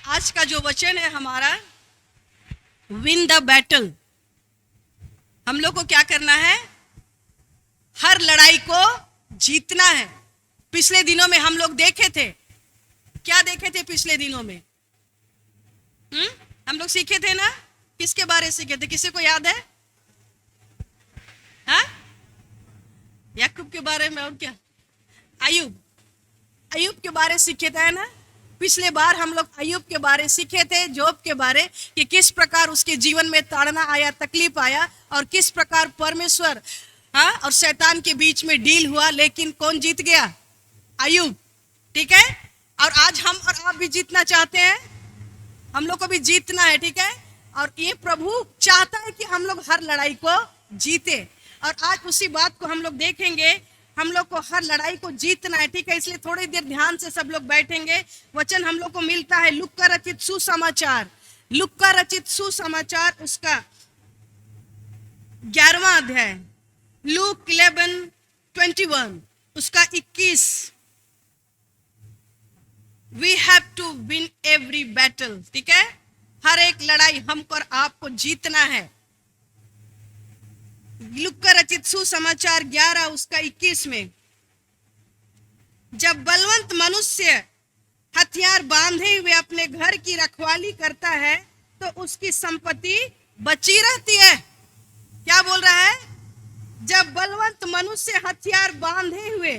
आज का जो वचन है हमारा, विन द बैटल। हम लोग को क्या करना है? हर लड़ाई को जीतना है। पिछले दिनों में हम लोग देखे थे, क्या देखे थे पिछले दिनों में? हम लोग सीखे थे ना? किसके बारे सीखे थे? किसी को याद है? हाँ, याकूब के बारे में। और क्या? अय्यूब के बारे सीखे थे ना? पिछले बार हम लोग अय्यूब के बारे सीखे थे, जोब के बारे, कि किस प्रकार उसके जीवन में ताड़ना आया, तकलीफ आया, और किस प्रकार परमेश्वर और शैतान के बीच में डील हुआ, लेकिन कौन जीत गया? अय्यूब। ठीक है। और आज हम और आप भी जीतना चाहते हैं, हम लोग को भी जीतना है। ठीक है। और ये प्रभु चाहता है कि हम लोग हर लड़ाई को जीते, और आज उसी बात को हम लोग देखेंगे। हम लोग को हर लड़ाई को जीतना है। ठीक है। इसलिए थोड़ी देर ध्यान से सब लोग बैठेंगे। वचन हम लोग को मिलता है लूका का रचित सुसमाचार, लूका का रचित सुसमाचार, उसका 11वां अध्याय, लूक 11:21, उसका 21। We have to win every battle. ठीक है। हर एक लड़ाई हमको और आपको जीतना है। लूका रचित सुसमाचार 11 उसका 21 में, जब बलवंत मनुष्य हथियार बांधे हुए अपने घर की रखवाली करता है तो उसकी संपत्ति बची रहती है। क्या बोल रहा है? जब बलवंत मनुष्य हथियार बांधे हुए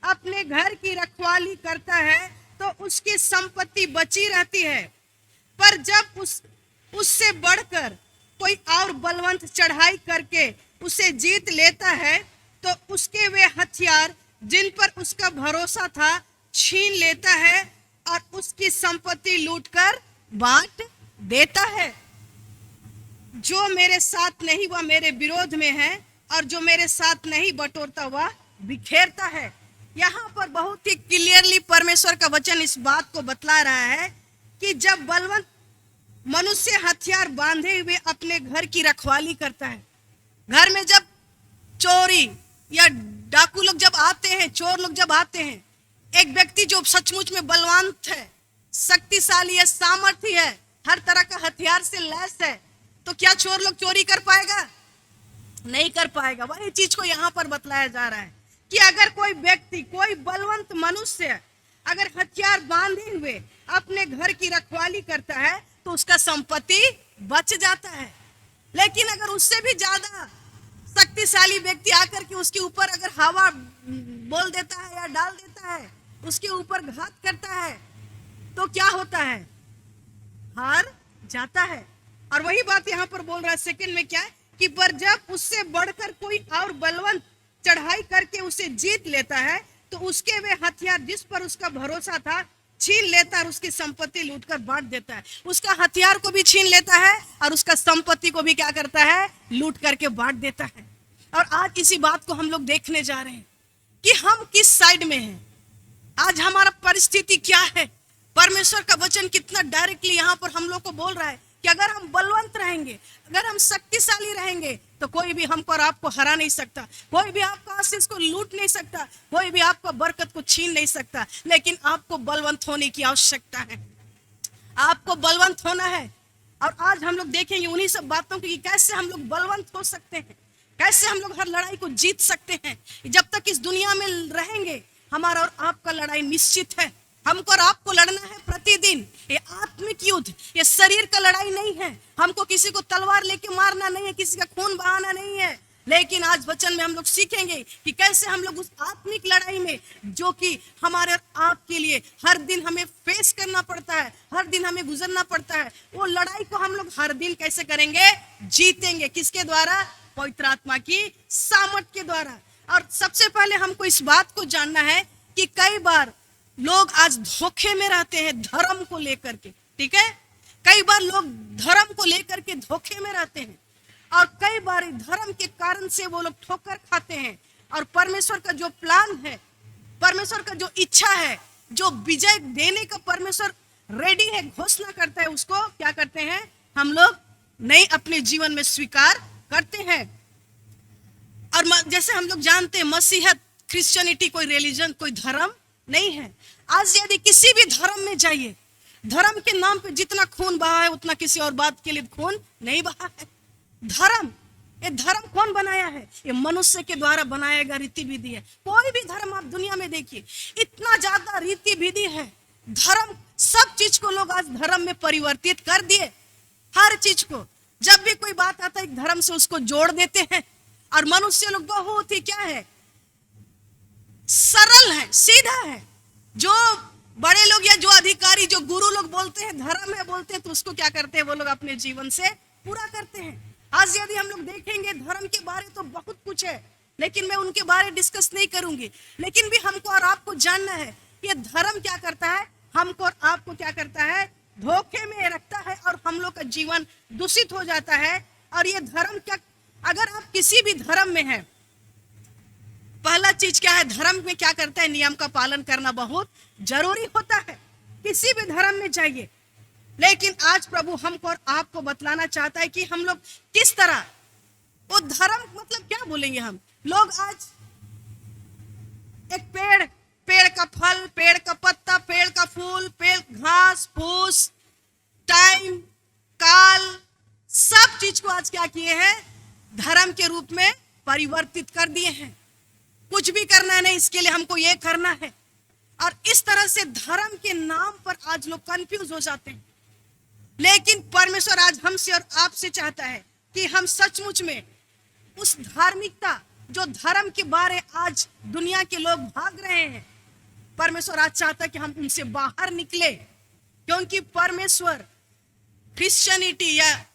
अपने घर की रखवाली करता है तो उसकी संपत्ति बची रहती है, पर जब उससे बढ़कर कोई और बलवंत चढ़ाई करके उसे जीत लेता है तो उसके वे हथियार जिन पर उसका भरोसा था छीन लेता है और उसकी संपत्ति लूटकर बांट देता है। जो मेरे साथ नहीं वह मेरे विरोध में है, और जो मेरे साथ नहीं बटोरता वह बिखेरता है। यहाँ पर बहुत ही क्लियरली परमेश्वर का वचन इस बात को बतला रहा है कि जब बलवंत मनुष्य हथियार बांधे हुए अपने घर की रखवाली करता है, घर में जब चोरी या डाकू लोग जब आते हैं, चोर लोग जब आते हैं, एक व्यक्ति जो सचमुच में बलवान है, शक्तिशाली है, सामर्थ्य है, हर तरह का हथियार से लैस है, तो क्या चोर लोग चोरी कर पाएगा? नहीं कर पाएगा। वही चीज को यहाँ पर बतलाया जा रहा है कि अगर कोई व्यक्ति, कोई बलवंत मनुष्य अगर हथियार बांधे हुए अपने घर की रखवाली करता है तो उसका संपत्ति बच जाता है। लेकिन अगर उससे भी ज्यादा शक्तिशाली व्यक्ति आकर के उसके ऊपर अगर हवा बोल देता है या डाल देता है, उसके ऊपर घात करता है, तो क्या होता है? हार जाता है। और वही बात यहाँ पर बोल रहा है सेकंड में, क्या है कि पर जब उससे बढ़कर कोई और बलवंत चढ़ाई करके उसे जीत लेता है तो उसके वे हथियार जिस पर उसका भरोसा था छीन लेता है और उसकी संपत्ति लूटकर बांट देता है। उसका हथियार को भी छीन लेता है और उसका संपत्ति को भी क्या करता है? लूट करके बांट देता है। और आज इसी बात को हम लोग देखने जा रहे हैं कि हम किस साइड में हैं, आज हमारा परिस्थिति क्या है। परमेश्वर का वचन कितना डायरेक्टली यहाँ पर हम लोग को बोल रहा है कि अगर हम बलवंत रहेंगे, अगर हम शक्तिशाली रहेंगे, तो कोई भी हमको और आपको हरा नहीं सकता, कोई भी आपका आशीष को लूट नहीं सकता, कोई भी आपका बरकत को छीन नहीं सकता। लेकिन आपको बलवंत होने की आवश्यकता है, आपको बलवंत होना है। और आज हम लोग देखेंगे उन्हीं सब बातों की, कैसे हम लोग बलवंत हो सकते हैं, कैसे हम लोग हर लड़ाई को जीत सकते हैं। जब तक इस दुनिया में रहेंगे, हमारा और आपका लड़ाई निश्चित है। हमको और आपको लड़ना है प्रतिदिन। ये आत्मिक युद्ध, ये शरीर का लड़ाई नहीं है। हमको किसी को तलवार लेके मारना नहीं है, किसी का खून बहाना नहीं है। लेकिन आज वचन में हम लोग सीखेंगे कि कैसे हम लोग उस आत्मिक लड़ाई में, जो कि हमारे और आपके लिए हर दिन हमें फेस करना पड़ता है, हर दिन हमें गुजरना पड़ता है, वो लड़ाई को हम लोग हर दिन कैसे करेंगे? जीतेंगे। किसके द्वारा? पवित्र आत्मा की सामर्थ के द्वारा। और सबसे पहले हमको इस बात को जानना है कि कई बार लोग आज धोखे में रहते हैं धर्म को लेकर के। ठीक है। कई बार लोग धर्म को लेकर के धोखे में रहते हैं, और कई बार धर्म के कारण से वो लोग ठोकर खाते हैं। और परमेश्वर का जो प्लान है, परमेश्वर का जो इच्छा है, जो विजय देने का परमेश्वर रेडी है, घोषणा करता है, उसको क्या करते हैं? हम लोग नहीं अपने जीवन में स्वीकार करते हैं। और जैसे हम लोग जानते हैं, मसीहत, क्रिश्चियनिटी कोई रिलीजन, कोई धर्म नहीं है। आज यदि किसी भी धर्म में जाइए, धर्म के नाम पे जितना खून बहा है उतना किसी और बात के लिए खून नहीं बहा है। धर्म, ये धर्म कौन बनाया है? ये मनुष्य के द्वारा बनाया गया रीति विधि है। कोई भी धर्म आप दुनिया में देखिए, इतना ज्यादा रीति विधि है। धर्म, सब चीज को लोग आज धर्म में परिवर्तित कर दिए। हर चीज को, जब भी कोई बात आता है एक धर्म से उसको जोड़ देते हैं। और मनुष्य लोग बहुत ही क्या है, सरल है, सीधा है। जो बड़े लोग या जो अधिकारी, जो गुरु लोग बोलते हैं धर्म है बोलते हैं, तो उसको क्या करते हैं वो लोग अपने जीवन से पूरा करते हैं। आज यदि हम लोग देखेंगे धर्म के बारे तो बहुत कुछ है, लेकिन मैं उनके बारे डिस्कस नहीं करूंगी। लेकिन भी हमको और आपको जानना है ये धर्म क्या करता है, हमको और आपको क्या करता है, धोखे में रखता है और हम लोग का जीवन दूषित हो जाता है। और ये धर्म क्या, अगर आप किसी भी धर्म में है, पहला चीज क्या है, धर्म में क्या करता है, नियम का पालन करना बहुत जरूरी होता है किसी भी धर्म में जाइए। लेकिन आज प्रभु हमको और आपको बतलाना चाहता है कि हम लोग किस तरह, वो धर्म मतलब क्या बोलेंगे हम लोग। आज एक पेड़, पेड़ का फल, पेड़ का पत्ता, पेड़ का फूल, पेड़, घास फूस, टाइम, काल, सब चीज को आज क्या किए हैं, धर्म के रूप में परिवर्तित कर दिए हैं। कुछ भी करना है नहीं, इसके लिए हमको ये करना है। और इस तरह से धर्म के नाम पर आज लोग कंफ्यूज हो जाते हैं। लेकिन परमेश्वर आज हमसे और आपसे चाहता है कि हम सचमुच में उस धार्मिकता, जो धर्म के बारे आज दुनिया के लोग भाग रहे हैं, परमेश्वर आज चाहता है कि हम उनसे बाहर निकले। क्योंकि परमेश्वर, क्रिश्चियनिटी या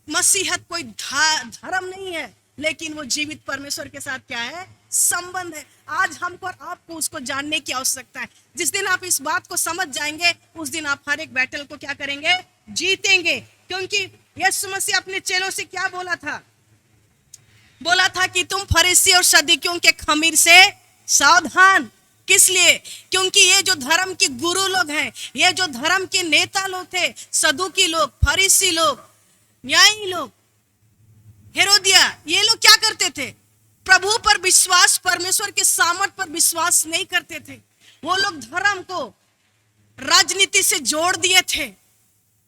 मसीहत कोई धर्म नहीं है, लेकिन वो जीवित परमेश्वर के साथ क्या है, संबंध है। आज हमको और आपको उसको जानने की आवश्यकता है। जिस दिन आप इस बात को समझ जाएंगे, उस दिन आप हर एक बैटल को क्या करेंगे, जीतेंगे। क्योंकि यीशु मसीह अपने चेलों से क्या बोला था, बोला था कि तुम फरीसी और सदूकियों के खमीर से सावधान। किस लिए? क्योंकि ये जो धर्म के गुरु लोग हैं, ये जो धर्म के नेता लोग थे, सदूकी लोग, फरीसी लोग, न्यायी लोग, हेरोदिया, ये लोग क्या करते थे, प्रभु पर विश्वास, परमेश्वर के सामर्थ पर विश्वास नहीं करते थे। वो लोग धर्म को राजनीति से जोड़ दिए थे।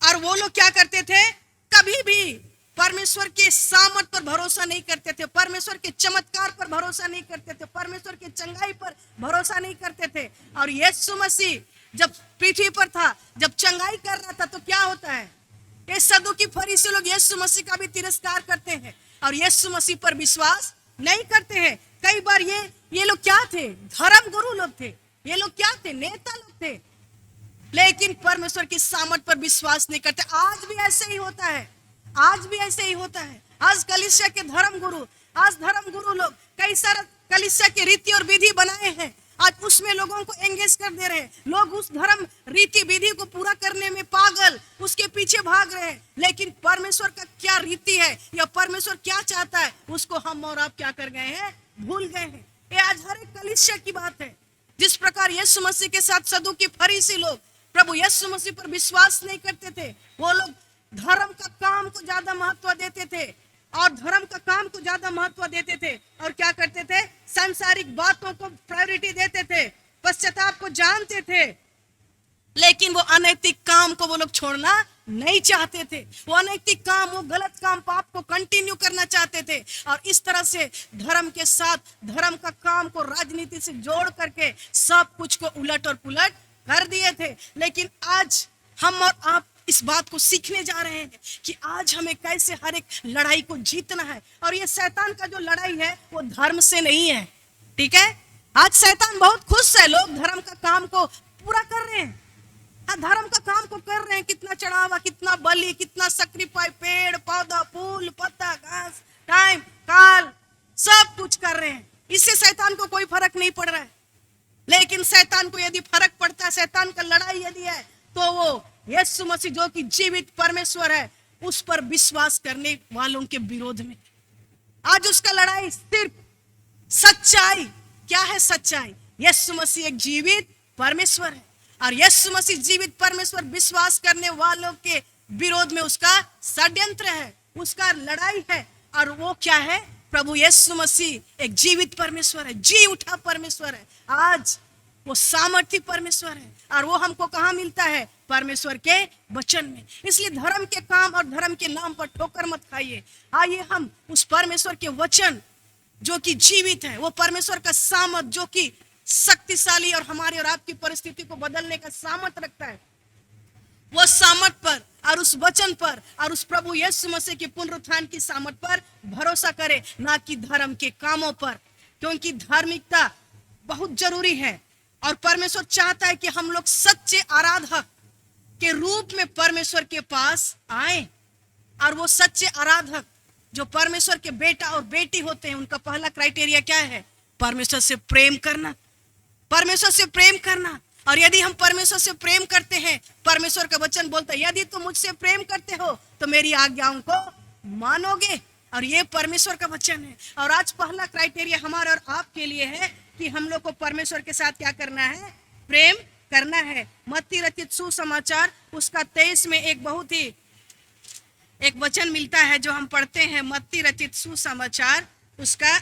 और वो लोग क्या करते थे, कभी भी परमेश्वर के सामर्थ पर भरोसा नहीं करते थे, परमेश्वर के चमत्कार पर भरोसा नहीं करते थे, परमेश्वर के चंगाई पर भरोसा नहीं करते थे। और यीशु मसीह जब पृथ्वी पर था, जब चंगाई कर रहा था, तो क्या होता है, ये सदूकी फरीसी लोग यीशु मसीह का भी तिरस्कार करते हैं और यीशु मसीह पर विश्वास नहीं करते हैं। कई बार ये लोग क्या थे, धर्म गुरु लोग थे, ये लोग क्या थे, नेता लोग थे, लेकिन परमेश्वर की सामर्थ पर विश्वास नहीं करते। आज भी ऐसे ही होता है, आज भी ऐसे ही होता है। आज कलीसिया के धर्म गुरु, आज धर्म गुरु लोग कई सारे कलीसिया के रीति और विधि बनाए हैं, आज उसमें लोगों को एंगेज कर दे रहे हैं। लोग उस धर्म रीति विधि को पूरा करने में पागल, उसके पीछे भाग रहे हैं। लेकिन परमेश्वर का क्या रीति है या परमेश्वर क्या चाहता है, उसको हम और आप क्या कर गए हैं, भूल गए हैं। ये आज हर एक कलीसिया की बात है। जिस प्रकार यीशु मसीह के साथ सदूकी फरीसी लोग प्रभु यीशु मसीह पर विश्वास नहीं करते थे, वो लोग धर्म का काम को ज्यादा महत्व देते थे और धर्म का काम को ज्यादा महत्व देते थे। और क्या करते थे, सांसारिक बातों को प्रायोरिटी देते थे, पश्चाताप को जानते थे, लेकिन वो अनैतिक काम को वो लोग छोड़ना नहीं चाहते थे। वो अनैतिक काम, वो गलत काम, पाप को कंटिन्यू करना चाहते थे। और इस तरह से धर्म के साथ धर्म का काम को राजनीति से जोड़ करके सब कुछ को उलट और पुलट कर दिए थे। लेकिन आज हम और आप इस बात को सीखने जा रहे हैं कि आज हमें कैसे हर एक लड़ाई को जीतना है। और ये शैतान का जो लड़ाई है वो धर्म से नहीं है, ठीक है। आज शैतान बहुत खुश है, लोग धर्म का काम को पूरा कर रहे हैं, धर्म का काम को कर रहे हैं, कितना चढ़ावा, कितना बलि, कितना सैक्रिफाइस, पेड़ पौधा, फूल पत्ता, घास, टाइम, काल, सब कुछ कर रहे हैं। इससे शैतान को कोई फर्क नहीं पड़ रहा है। लेकिन शैतान को यदि फर्क पड़ता है, शैतान का लड़ाई यदि है, तो वो यीशु मसीह जो कि जीवित परमेश्वर है उस पर विश्वास करने वालों के विरोध में। आज उसका लड़ाई सिर्फ सच्चाई, क्या है सच्चाई, यीशु मसीह एक जीवित परमेश्वर है और यीशु मसीह जीवित परमेश्वर विश्वास करने वालों के विरोध में उसका षड्यंत्र है, उसका लड़ाई है। और वो क्या है, प्रभु यीशु मसीह एक जीवित परमेश्वर है, जी उठा परमेश्वर है। आज वो सामर्थ्य परमेश्वर है और वो हमको कहाँ मिलता है? परमेश्वर के वचन में। इसलिए धर्म के काम और धर्म के नाम पर ठोकर मत खाइए। आइए हम उस परमेश्वर के वचन जो कि जीवित है, वो परमेश्वर का सामर्थ जो कि शक्तिशाली और हमारे और आपकी परिस्थिति को बदलने का सामर्थ रखता है, वो सामर्थ पर और उस वचन पर और उस प्रभु यीशु मसीह के पुनरुत्थान की सामर्थ पर भरोसा करें, ना कि धर्म के कामों पर। क्योंकि धार्मिकता बहुत जरूरी है और परमेश्वर चाहता है कि हम लोग सच्चे आराधक के रूप में परमेश्वर के पास आए। और वो सच्चे आराधक जो परमेश्वर के बेटा और बेटी होते हैं, उनका पहला क्राइटेरिया क्या है? परमेश्वर से प्रेम करना, परमेश्वर से प्रेम करना। और यदि हम परमेश्वर से प्रेम करते हैं, परमेश्वर का वचन बोलता है यदि तुम मुझसे प्रेम करते हो तो मेरी आज्ञाओं को मानोगे। और ये परमेश्वर का वचन है। और आज पहला क्राइटेरिया हमारा और आपके लिए है कि हम लोग को परमेश्वर के साथ क्या करना है? प्रेम करना है। मत्ती रचित सुसमाचार उसका 23 में एक बहुत ही एक वचन मिलता है जो हम पढ़ते हैं। मत्ती रचित सुसमाचार उसका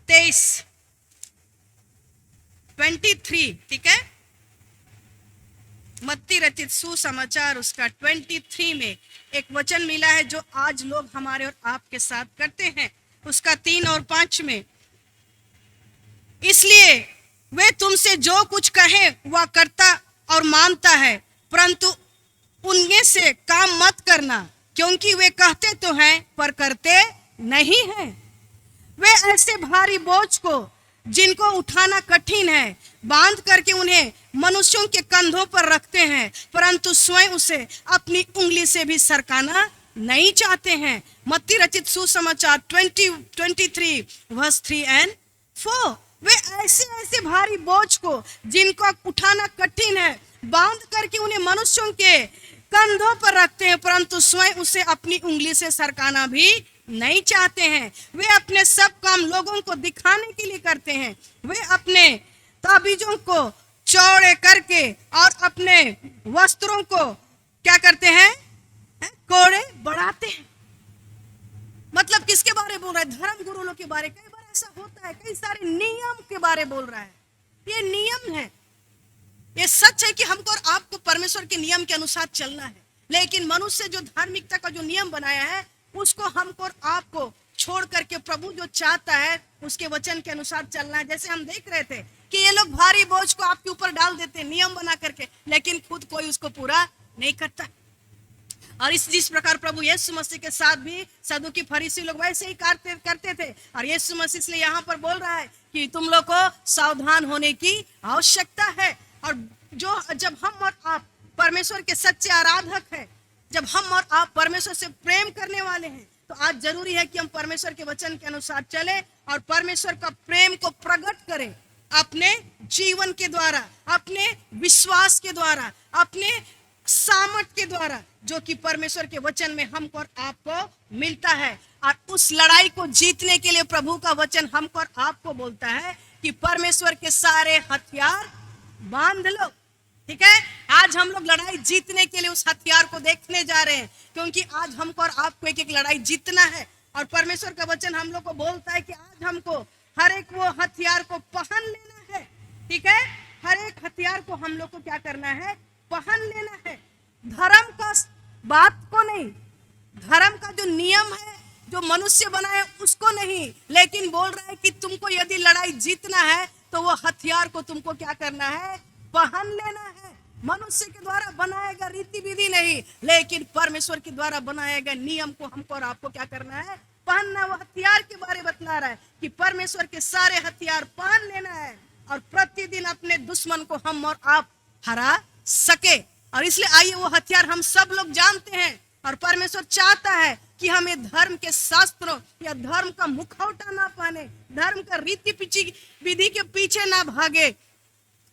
23 23, ठीक है। मत्ती रचित सुसमाचार उसका 23 में एक वचन मिला है जो आज लोग हमारे और आपके साथ करते हैं। उसका 3 और 5 में, इसलिए वे तुमसे जो कुछ कहे वह करता और मानता है, परंतु उनमें से काम मत करना, क्योंकि वे कहते तो हैं पर करते नहीं हैं। वे ऐसे भारी बोझ को जिनको उठाना कठिन है बांध करके उन्हें मनुष्यों के कंधों पर रखते हैं, परंतु स्वयं उसे अपनी उंगली से भी सरकाना नहीं चाहते हैं। मत्ती रचित सुसमाचार 23 वर्स 3 और 4। वे ऐसे ऐसे भारी बोझ को जिनको उठाना कठिन है बांध करके उन्हें मनुष्यों के कंधों पर रखते हैं, परंतु स्वयं उसे अपनी उंगली से सरकाना भी नहीं चाहते हैं। वे अपने सब काम लोगों को दिखाने के लिए करते हैं। वे अपने ताबीजों को चौड़े करके और अपने वस्त्रों को क्या करते हैं? कोड़े बढ़ाते हैं। मतलब किसके बारे बोल रहा है? धर्म गुरुओं के बारे। कई बार ऐसा होता है, कई सारे नियम के बारे बोल रहा है। ये नियम है, ये सच है कि हमको और आपको परमेश्वर के नियम के अनुसार चलना है, लेकिन मनुष्य जो धार्मिकता का जो नियम बनाया है उसको हमको और आपको छोड़ करके प्रभु जो चाहता है उसके वचन के अनुसार चलना है। जैसे हम देख रहे थे कि ये लोग भारी बोझ को आपके ऊपर डाल देते नियम बना करके, लेकिन खुद कोई उसको पूरा नहीं करता। और जिस प्रकार प्रभु यीशु मसीह के साथ भी सदुकी फरीसी लोग वैसे ही करते थे। और यीशु मसीह इसलिए यहाँ पर बोल रहा है कि तुम लोग को सावधान होने की आवश्यकता है। और जब हम और आप परमेश्वर के सच्चे आराधक हैं, जब हम और आप परमेश्वर से प्रेम करने वाले हैं, तो आज जरूरी है कि हम परमेश्वर के वचन के अनुसार चले और परमेश्वर का प्रेम को प्रकट करें अपने जीवन के द्वारा, अपने विश्वास के द्वारा, अपने सामर्थ के द्वारा, जो कि परमेश्वर के वचन में हमको और आपको मिलता है। और उस लड़ाई को जीतने के लिए प्रभु का वचन हमको और आपको बोलता है कि परमेश्वर के सारे हथियार बांध लो। ठीक है, आज हम लोग लड़ाई जीतने के लिए उस हथियार को देखने जा रहे हैं, क्योंकि आज हमको और आपको एक एक लड़ाई जीतना है। और परमेश्वर का वचन हम लोग को बोलता है कि आज हमको हर एक वो हथियार को पहन लेना है। ठीक है, हर एक हथियार को हम लोग को क्या करना है? पहन लेना है। धर्म का बात को नहीं, धर्म का जो नियम है जो मनुष्य बनाए उसको नहीं, लेकिन बोल रहा है कि तुमको यदि लड़ाई जीतना है तो वो हथियार को तुमको क्या करना है? पहन लेना है। मनुष्य के द्वारा बनाया गया रीति विधि नहीं, लेकिन परमेश्वर के द्वारा बनाया गया नियम को हमको और आपको क्या करना है? पहनना। वो हथियार के बारे बतला रहा है कि परमेश्वर के सारे हथियार पहन लेना है और प्रतिदिन अपने दुश्मन को हम और आप हरा सके। और इसलिए आइए वो हथियार हम सब लोग जानते हैं, और परमेश्वर चाहता है कि हमें धर्म के शास्त्रों या धर्म का मुखौटा ना पहने, धर्म का रीति विधि के पीछे ना भागे,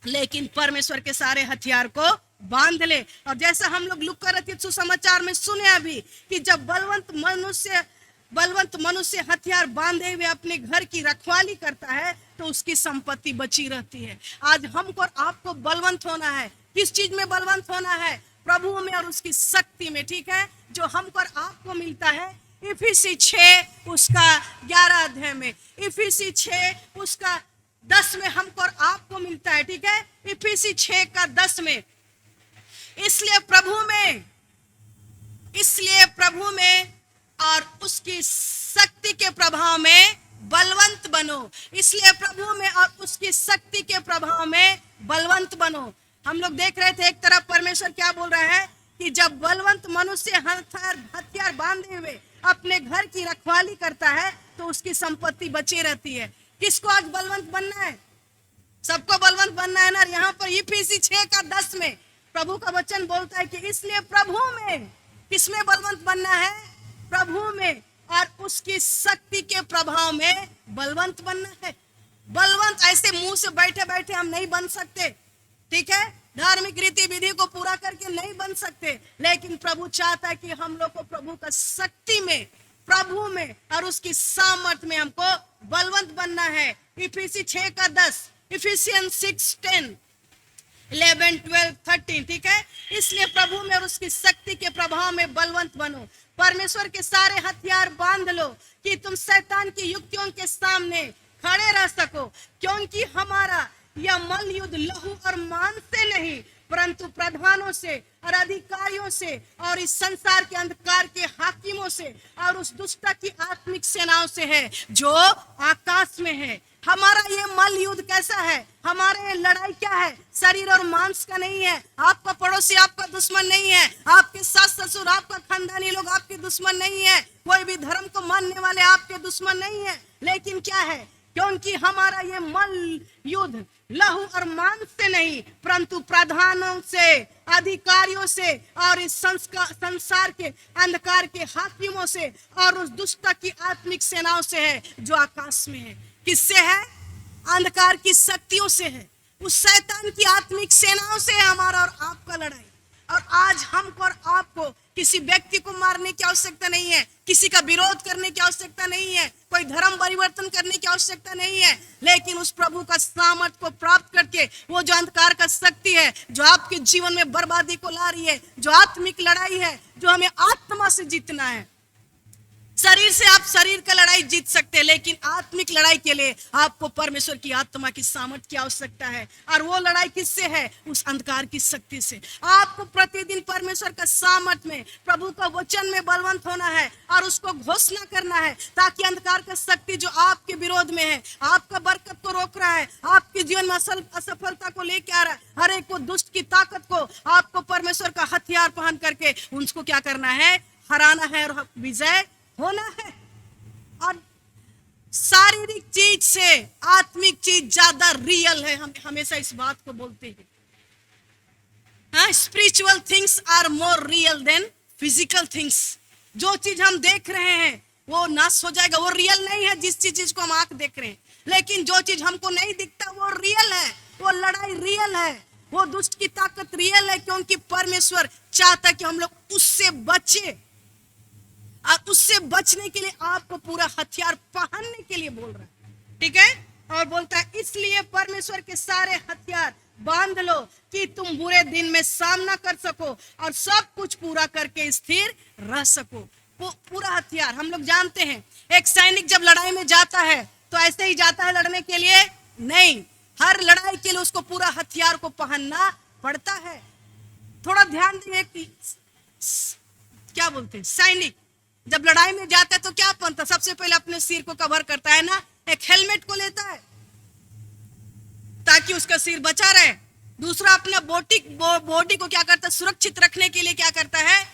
लेकिन परमेश्वर के सारे हथियार को बांध ले। और जैसा हम लोग लूका रचित सुसमाचार में सुने अभी कि जब बलवंत मनुष्य हथियार बांधे हुए अपने घर की रखवाली करता है तो उसकी संपत्ति बची रहती है। आज हमको और आपको बलवंत होना है। किस चीज में बलवंत होना है? प्रभु में और उसकी शक्ति में। ठीक है, जो हमको और आपको मिलता है इफिसी 6 उसका 11 अध्याय में, इफिसी 6 उसका 10 में हमको और आपको मिलता है, ठीक है। इफिसी 6:10 में, इसलिए प्रभु में और उसकी शक्ति के प्रभाव में बलवंत बनो। इसलिए प्रभु में और उसकी शक्ति के प्रभाव में बलवंत बनो। हम लोग देख रहे थे एक तरफ परमेश्वर क्या बोल रहा है कि जब बलवंत मनुष्य हथियार बांधे हुए अपने घर की रखवाली करता है तो उसकी संपत्ति बची रहती है। किसको आज बलवंत बनना है? सबको बलवंत बनना है ना। यहाँ पर इफिसी 6:10 में प्रभु का वचन बोलता है कि इसलिए प्रभु में, किसमें बलवंत बनना है? प्रभु में और उसकी शक्ति के प्रभाव में बलवंत बनना है। बलवंत ऐसे मुंह से बैठे बैठे हम नहीं बन सकते, ठीक है। धार्मिक रीति विधि को पूरा करके नहीं बन सकते, लेकिन प्रभु चाहता है कि हम लोग को प्रभु का शक्ति में, प्रभु में और उसकी सामर्थ में हमको बलवंत बनना है। इफिसी 6:10, इफिसियंस 6:10, 11, 12, 13, ठीक है। इसलिए प्रभु में और उसकी शक्ति के प्रभाव में बलवंत बनो। परमेश्वर के सारे हथियार बांध लो कि तुम शैतान की युक्तियों के सामने खड़े रह सको, क्योंकि हमारा यह मल युद्ध लहू और मांस से नहीं परंतु प्रधानों से और अधिकारियों से और इस संसार के अंधकार के हाकिमों से और उस दुष्टता की आत्मिक सेनाओं से है जो आकाश में है। हमारा ये मल युद्ध कैसा है? हमारे लड़ाई क्या है? शरीर और मांस का नहीं है। आपका पड़ोसी आपका दुश्मन नहीं है, आपके सास ससुर, आपका खानदानी लोग आपके दुश्मन नहीं है, कोई भी धर्म को मानने वाले आपके दुश्मन नहीं है। लेकिन क्या है? क्योंकि हमारा ये मल युद्ध लहू और मांस से नहीं परंतु प्रधानों से, अधिकारियों से और इस संसार के अंधकार के हाकिमों से और उस दुष्टता की आत्मिक सेनाओं से है जो आकाश में है। किससे है? अंधकार की शक्तियों से है, उस शैतान की आत्मिक सेनाओं से है हमारा और आपका लड़ाई। और आज हमको और आपको किसी व्यक्ति को मारने की आवश्यकता नहीं है, किसी का विरोध करने की आवश्यकता नहीं है, कोई धर्म परिवर्तन करने की आवश्यकता नहीं है, लेकिन उस प्रभु का सामर्थ को प्राप्त करके वो जो अंधकार का शक्ति है जो आपके जीवन में बर्बादी को ला रही है, जो आत्मिक लड़ाई है, जो हमें आत्मा से जीतना है। शरीर से आप शरीर का लड़ाई जीत सकते हैं, लेकिन आत्मिक लड़ाई के लिए आपको परमेश्वर की आत्मा की सामर्थ की आवश्यकता है। और वो लड़ाई किससे है? उस अंधकार की शक्ति से। आपको प्रतिदिन परमेश्वर का सामर्थ में, प्रभु का वचन में बलवंत होना है और उसको घोषणा करना है, ताकि अंधकार का शक्ति जो आपके विरोध में है, आपका बरकत को रोक रहा है, आपके जीवन में असफलता को लेके आ रहा है, हर एक को दुष्ट की ताकत को आपको परमेश्वर का हथियार पहन करके उनको क्या करना है? हराना है और विजय होना है। और शारीरिक चीज से आत्मिक चीज ज्यादा रियल है, हम हमेशा इस बात को बोलते हैं। हाँ, spiritual things are more real than physical things. जो चीज हम देख रहे हैं वो नाश हो जाएगा, वो रियल नहीं है जिस चीज को हम आंख देख रहे हैं। लेकिन जो चीज हमको नहीं दिखता वो रियल है, वो लड़ाई रियल है, वो दुष्ट की ताकत रियल है, क्योंकि परमेश्वर चाहता कि हम लोग उससे बचे। और उससे बचने के लिए आपको पूरा हथियार पहनने के लिए बोल रहा है, ठीक है। और बोलता है इसलिए परमेश्वर के सारे हथियार बांध लो कि तुम बुरे दिन में सामना कर सको और सब कुछ पूरा करके स्थिर रह सको। पूरा हथियार हम लोग जानते हैं, एक सैनिक जब लड़ाई में जाता है तो ऐसे ही जाता है लड़ने के लिए नहीं, हर लड़ाई के लिए उसको पूरा हथियार को पहनना पड़ता है। थोड़ा ध्यान दिए कि क्या बोलते हैं, सैनिक जब लड़ाई में जाता है तो क्या पहनता? सबसे पहले अपने सिर को कवर करता है ना, एक हेलमेट को लेता है ताकि उसका सिर बचा रहे। दूसरा अपना बॉडी को क्या करता है? सुरक्षित रखने के लिए क्या करता है?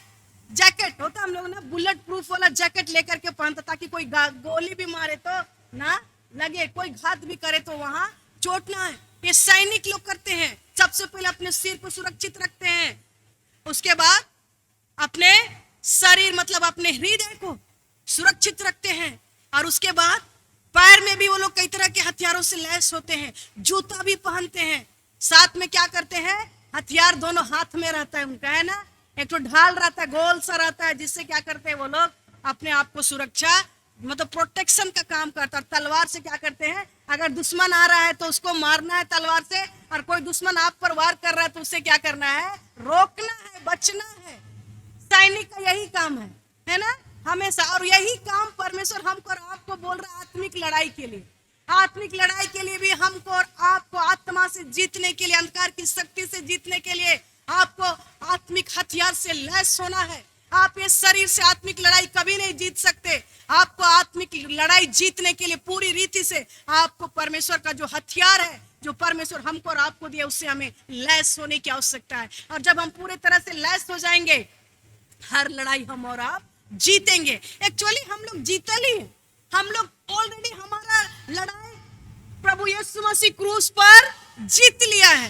जैकेट होता है, हम लोग ना बुलेट प्रूफ वाला जैकेट लेकर के पहनता, ताकि कोई गोली भी मारे तो ना लगे, कोई घात भी करे तो वहां चोट ना है। ये सैनिक लोग करते हैं, सबसे पहले अपने सिर को सुरक्षित रखते हैं, उसके बाद अपने शरीर मतलब अपने हृदय को सुरक्षित रखते हैं, और उसके बाद पैर में भी वो लोग कई तरह के हथियारों से लैस होते हैं, जूता भी पहनते हैं, साथ में क्या करते हैं? हथियार दोनों हाथ में रहता है उनका, है ना। एक तो ढाल रहता है, गोल सा रहता है, जिससे क्या करते हैं वो लोग अपने आप को सुरक्षा मतलब प्रोटेक्शन का काम करता है। तलवार से क्या करते हैं? अगर दुश्मन आ रहा है तो उसको मारना है तलवार से, और कोई दुश्मन आप पर वार कर रहा है तो उसे क्या करना है? रोकना है, बचना है। सैनिक का यही काम है ना, हमेशा। और यही काम परमेश्वर हमको और आपको बोल रहा है आत्मिक लड़ाई के लिए। आत्मिक लड़ाई के लिए भी हमको और आपको आत्मा से जीतने के लिए, अंधकार की शक्ति से जीतने के लिए आपको आत्मिक हथियार से लैस होना है। आप इस शरीर से आत्मिक लड़ाई कभी नहीं जीत सकते। आपको आत्मिक लड़ाई जीतने के लिए पूरी रीति से आपको परमेश्वर का जो हथियार है, जो परमेश्वर हमको और आपको दिया, उससे हमें लैस होने की आवश्यकता है। और जब हम पूरे तरह से लैस हो जाएंगे, हर लड़ाई हम और आप जीतेंगे। एक्चुअली हम लोग जीतल ही, हम लोग ऑलरेडी हमारा लड़ाई प्रभु यीशु मसीह क्रूस पर जीत लिया है।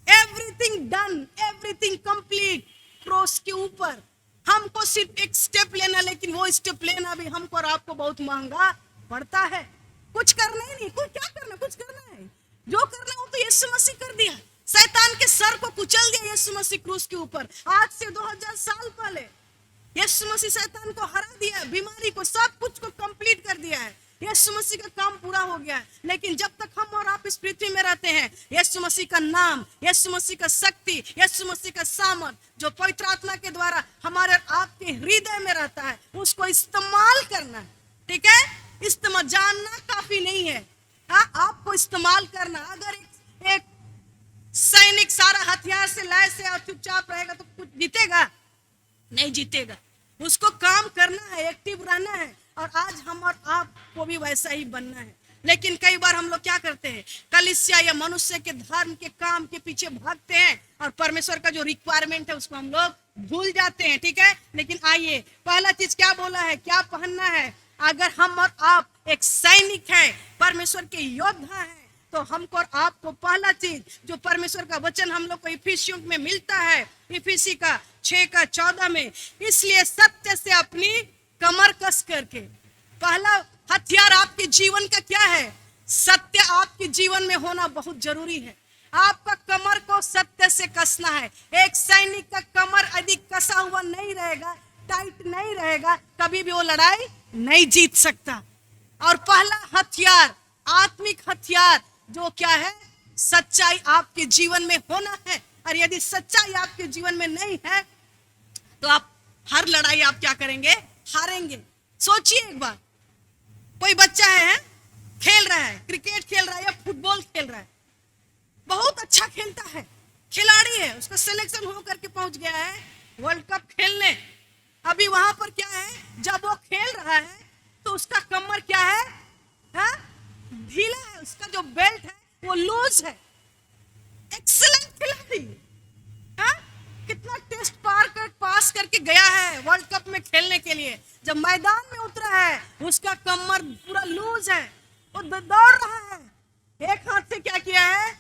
Everything done, everything complete cross के ऊपर। हमको सिर्फ एक स्टेप लेना, लेकिन वो स्टेप लेना भी हमको और आपको बहुत महंगा पड़ता है। कुछ करना ही नहीं, कुछ क्या करना, कुछ करना है, जो करना है वो तो यीशु मसीह कर दिया। शैतान के सर को कुचल दिया यीशु मसीह क्रूस के ऊपर। आज से 2000 साल पहले यीशु मसीह शैतान को हरा दिया, बीमारी को, सब कुछ को कंप्लीट कर दिया है। यीशु मसीह का काम पूरा हो गया है। लेकिन जब तक हम और आप इस पृथ्वी में रहते हैं, यीशु मसीह का नाम, यीशु मसीह का शक्ति, यीशु मसीह का सामर्थ जो पवित्र आत्मा के द्वारा हमारे आपके हृदय में रहता है, उसको इस्तेमाल करना है। ठीक है, इस्तेमाल जानना काफी नहीं है, हाँ, आपको इस्तेमाल करना। अगर एक सैनिक सारा हथियार से लैस है और चुपचाप रहेगा तो कुछ जीतेगा? नहीं जीतेगा। उसको काम करना है, एक्टिव रहना है। और आज हम और आपको भी वैसा ही बनना है। लेकिन कई बार हम लोग क्या करते हैं, कलीसिया या मनुष्य के धर्म के काम के पीछे भागते हैं और परमेश्वर का जो रिक्वायरमेंट है उसको हम लोग भूल जाते हैं। ठीक है, लेकिन आइए, पहला चीज क्या बोला है, क्या पहनना है। अगर हम और आप एक सैनिक है, परमेश्वर के योद्धा है, तो हमको और आपको पहला चीज जो परमेश्वर का वचन हम लोग को इफिसियों में मिलता है, इफिसी का 6:14 में, इसलिए सत्य से अपनी कमर कस करके। पहला हथियार आपके जीवन का क्या है? सत्य आपके जीवन में होना बहुत जरूरी है। आपका कमर को सत्य से कसना है। एक सैनिक का कमर यदि कसा हुआ नहीं रहेगा, टाइट नहीं रहेगा, कभी भी वो लड़ाई नहीं जीत सकता। और पहला हथियार, आत्मिक हथियार जो क्या है, सच्चाई आपके जीवन में होना है। और यदि सच्चाई आपके जीवन में नहीं है तो आप हर लड़ाई आप क्या करेंगे, हारेंगे। सोचिए एक बार, कोई बच्चा है, खेल रहा है, क्रिकेट खेल रहा है या फुटबॉल खेल रहा है, बहुत अच्छा खेलता है, खिलाड़ी है, उसका सिलेक्शन हो करके पहुंच गया है वर्ल्ड कप खेलने। अभी वहां पर क्या है, जब वो खेल रहा है तो उसका कमर क्या है, हा? ढीला है, उसका जो बेल्ट है वो लूज है। एक्सीलेंट खिलाड़ी, हा? कितना टेस्ट पास करके गया है वर्ल्ड कप में खेलने के लिए, जब मैदान में उतरा है उसका कमर पूरा लूज है, वो दौड़ रहा है, एक हाथ से क्या किया है,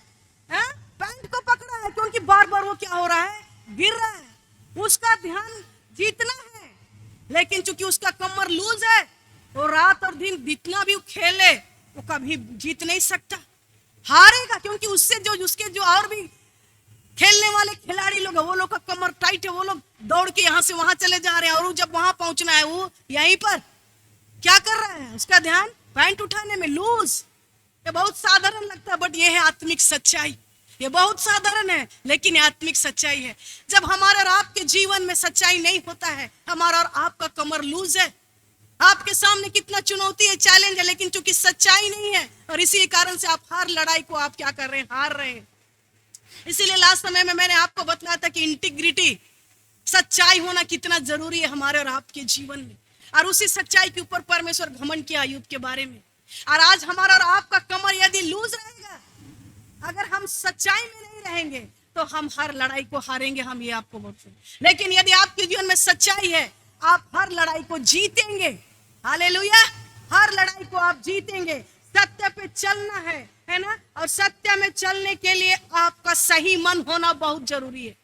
पैंट को पकड़ा है, क्योंकि बार बार वो क्या हो रहा है, गिर रहा है। उसका ध्यान जीतना है, लेकिन चूंकि उसका कमर लूज है, वो रात और दिन जितना भी खेले वो कभी जीत नहीं सकता, हारेगा। क्योंकि उससे जो उसके जो और भी खेलने वाले खिलाड़ी लोग हैं, वो लोग का कमर टाइट है, वो लोग दौड़ के यहाँ से वहां चले जा रहे हैं, और जब वहां पहुंचना है वो यहीं पर क्या कर रहा है, उसका ध्यान पैंट उठाने में लूज। ये बहुत साधारण लगता है, बट ये है आत्मिक सच्चाई। ये बहुत साधारण है, लेकिन ये आत्मिक सच्चाई है। जब हमारे और आपके जीवन में सच्चाई नहीं होता है, हमारा और आपका कमर लूज है, आपके सामने कितना चुनौती है, चैलेंज है, लेकिन चूंकि सच्चाई नहीं है, और इसी कारण से आप हर लड़ाई को आप क्या कर रहे हैं, हार रहे हैं। इसीलिए लास्ट समय में मैंने आपको बताया था कि इंटीग्रिटी, सच्चाई होना कितना जरूरी है हमारे और आपके जीवन में। और उसी सच्चाई के ऊपर परमेश्वर घमंड किया अय्यूब के बारे में। और आज हमारा और आपका कमर यदि लूज रहेगा, अगर हम सच्चाई में नहीं रहेंगे, तो हम हर लड़ाई को हारेंगे, हम ये आपको बोलते हैं। लेकिन यदि आपके जीवन में सच्चाई है, आप हर लड़ाई को जीतेंगे। हालेलुया, हर लड़ाई को आप जीतेंगे। सत्य पे चलना है ना, और सत्य में चलने के लिए आपका सही मन होना बहुत जरूरी है।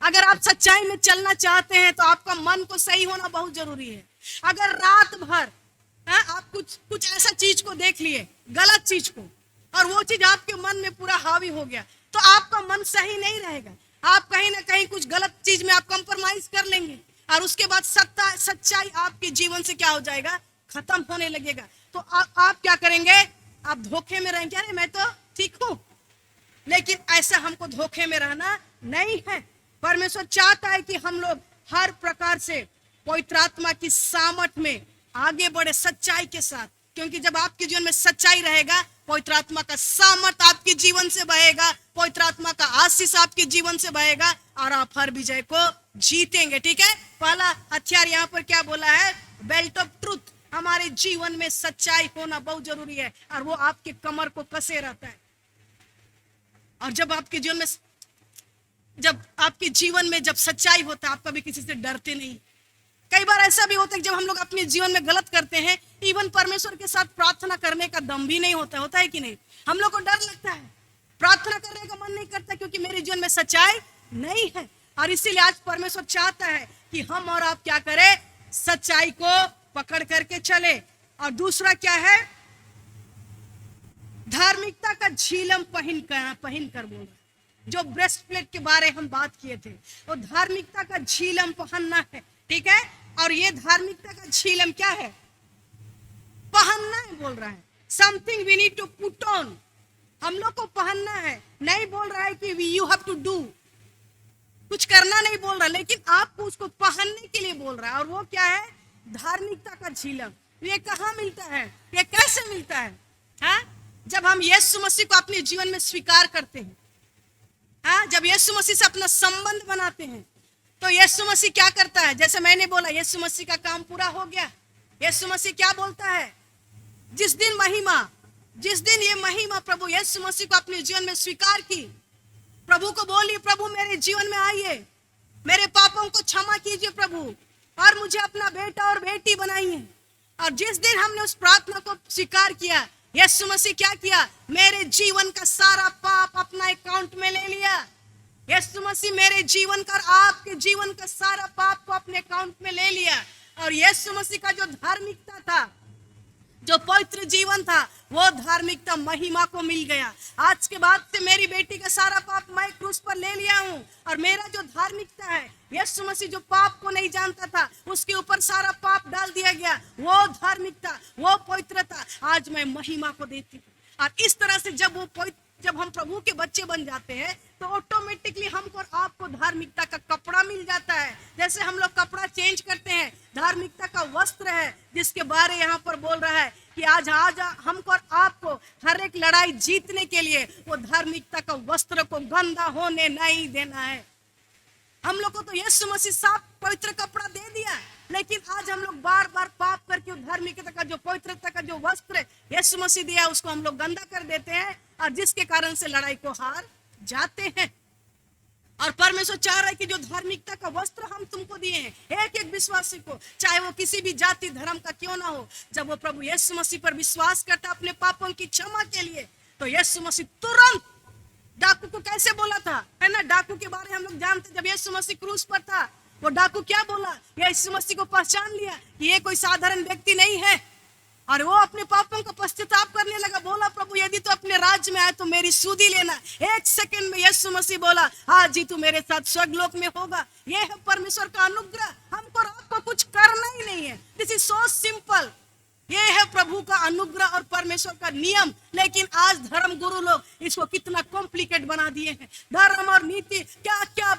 अगर आप सच्चाई में चलना चाहते हैं तो आपका मन को सही होना बहुत जरूरी है। अगर रात भर आप कुछ ऐसा चीज को देख लिए, गलत चीज को, और वो चीज आपके मन में पूरा हावी हो गया, तो आपका मन सही नहीं रहेगा। आप कहीं ना कहीं कुछ गलत चीज में आप कंप्रोमाइज कर लेंगे, और उसके बाद सच्चाई आपके जीवन से क्या हो जाएगा, खत्म होने लगेगा। तो आप क्या करेंगे, आप धोखे में रहेंगे, अरे मैं तो ठीक हूं। लेकिन ऐसा हमको धोखे में रहना नहीं है। परमेश्वर चाहता है कि हम लोग हर प्रकार से पवित्र आत्मा की सामर्थ में आगे बढ़े, सच्चाई के साथ। क्योंकि जब आपके जीवन में सच्चाई रहेगा, पवित्र आत्मा का सामर्थ आपके जीवन से बहेगा, पवित्र आत्मा का आशीष आपके जीवन से बहेगा और आप हर विजय को जीतेंगे। ठीक है, पहला हथियार यहाँ पर क्या बोला है? Belt of truth. हमारे जीवन में सच्चाई होना बहुत जरूरी है और वो आपके कमर को कसे रहता है। और जब आपके जीवन में जब सच्चाई होता है, आप कभी किसी से डरते नहीं। कई बार ऐसा भी होता है कि जब हम लोग अपने जीवन में गलत करते हैं, इवन परमेश्वर के साथ प्रार्थना करने का दम भी नहीं होता है कि नहीं? हम लोग को डर लगता है, प्रार्थना करने का मन नहीं करता क्योंकि मेरे जीवन में सच्चाई नहीं है। और इसीलिए आज परमेश्वर चाहता है कि हम और आप क्या करें? सच्चाई को पकड़ करके चले। और दूसरा क्या है? धार्मिकता का झिलम पहन कर बोल रहा। जो ब्रेस्ट प्लेट के बारे हम बात किए थे, वो धार्मिकता का झिलम पहनना है। ठीक है, और ये धार्मिकता का झिलम क्या है? पहनना है बोल रहा है। Something we need to put on, हम लोग को पहनना है। नहीं बोल रहा है कि यू हैव टू डू, कुछ करना नहीं बोल रहा, लेकिन आपको उसको पहनने के लिए बोल रहा है। और वो क्या है? धार्मिकता का झिलम। ये कहाँ मिलता है? ये कैसे मिलता है? हाँ, जब हम यीशु मसीह को अपने जीवन में स्वीकार करते हैं, हाँ, जब यीशु मसीह से अपना संबंध बनाते हैं, तो यीशु मसीह क्या करता है? जैसे मैंने बोला, यीशु मसीह का काम पूरा हो गया। यीशु मसीह क्या बोलता है? जिस दिन ये महिमा प्रभु यीशु मसीह को अपने जीवन में स्वीकार की, प्रभु को बोली, प्रभु मेरे जीवन में आइए, मेरे पापों को क्षमा कीजिए प्रभु, और मुझे अपना बेटा और बेटी बनाइए। और जिस दिन हमने उस प्रार्थना को स्वीकार किया, यीशु मसीह क्या किया? मेरे जीवन का सारा पाप अपना अकाउंट में ले लिया। यीशु मसीह मेरे जीवन का, आपके जीवन का सारा पाप को अपने अकाउंट में ले लिया। और यीशु मसीह का जो धार्मिकता था, जो पवित्र जीवन था, वो धार्मिकता महिमा को मिल गया। आज के बाद से मेरी बेटी का सारा पाप मैं क्रूस पर ले लिया हूँ, और मेरा जो धार्मिकता है, यीशु मसीह जो पाप को नहीं जानता था, उसके ऊपर सारा पाप डाल दिया गया। वो धार्मिकता, वो पवित्रता आज मैं महिमा को देती हूँ। और इस तरह से जब हम प्रभु के बच्चे बन जाते हैं, तो ऑटोमेटिकली हमको और आपको धार्मिकता का कपड़ा मिल जाता है। जैसे हम लोग कपड़ा चेंज करते हैं, धार्मिकता का वस्त्र है, जिसके बारे यहाँ पर बोल रहा है कि आज हमको और आपको हर एक लड़ाई जीतने के लिए वो धार्मिकता का वस्त्र को गंदा होने नहीं देना है। हम लोग को तो यीशु मसीह साफ पवित्र कपड़ा दे दिया, लेकिन आज हम लोग बार बार पाप करके धार्मिकता का जो पवित्रता का जो वस्त्र यीशु मसीह दिया, उसको हम लोग गंदा कर देते हैं, और जिसके कारण से लड़ाई को हार जाते हैं। और परमेश्वर चाह रहा है कि जो धार्मिकता का वस्त्र हम तुमको दिए हैं, एक एक विश्वासी को, चाहे वो किसी भी जाति धर्म का क्यों ना हो, जब वो प्रभु यीशु मसीह पर विश्वास करता अपने पापों की क्षमा के लिए, तो यीशु मसीह तुरंत डाकू को कैसे बोला था, है ना? डाकू के बारे हम लोग जानते, जब यीशु मसीह क्रूस पर था, वो डाकू क्या बोला? यीशु मसीह को पहचान लिया कि ये कोई साधारण व्यक्ति नहीं है, और वो अपने पापों का पश्चाताप करने लगा। बोला, प्रभु यदि तो अपने राज्य में आए तो मेरी सुधि लेना। एक सेकंड में यीशु मसीह बोला, आज ही तू मेरे साथ स्वर्गलोक में होगा। ये है परमेश्वर का अनुग्रह, हमको और आपको कुछ करना ही नहीं है। This is so simple. ये है प्रभु का अनुग्रह और परमेश्वर का नियम। लेकिन आज धर्म गुरु लोग इसको कितना कॉम्प्लिकेट बना दिए हैं। धर्म और नीति क्या क्या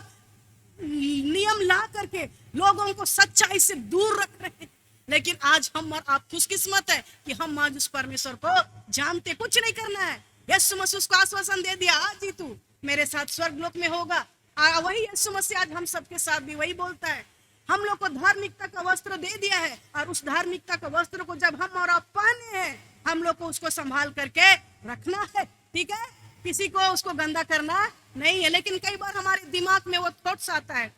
नियम ला करके लोगों को सच्चाई से दूर रख रहे हैं। लेकिन आज हम और आप खुशकिस्मत है कि हम आज उस परमेश्वर को जानते। कुछ नहीं करना है, यीशु मसीह उसको आश्वासन दे दिया, आज ही तू मेरे साथ स्वर्गलोक में होगा। और वही यीशु मसीह आज हम सबके साथ भी वही बोलता है। हम लोग को धार्मिकता का वस्त्र दे दिया है, और उस धार्मिकता का वस्त्र को जब हम और आप पहने हैं, हम लोग को उसको संभाल करके रखना है। ठीक है, किसी को उसको गंदा करना नहीं है। लेकिन कई बार हमारे दिमाग में वो थॉट्स आता है,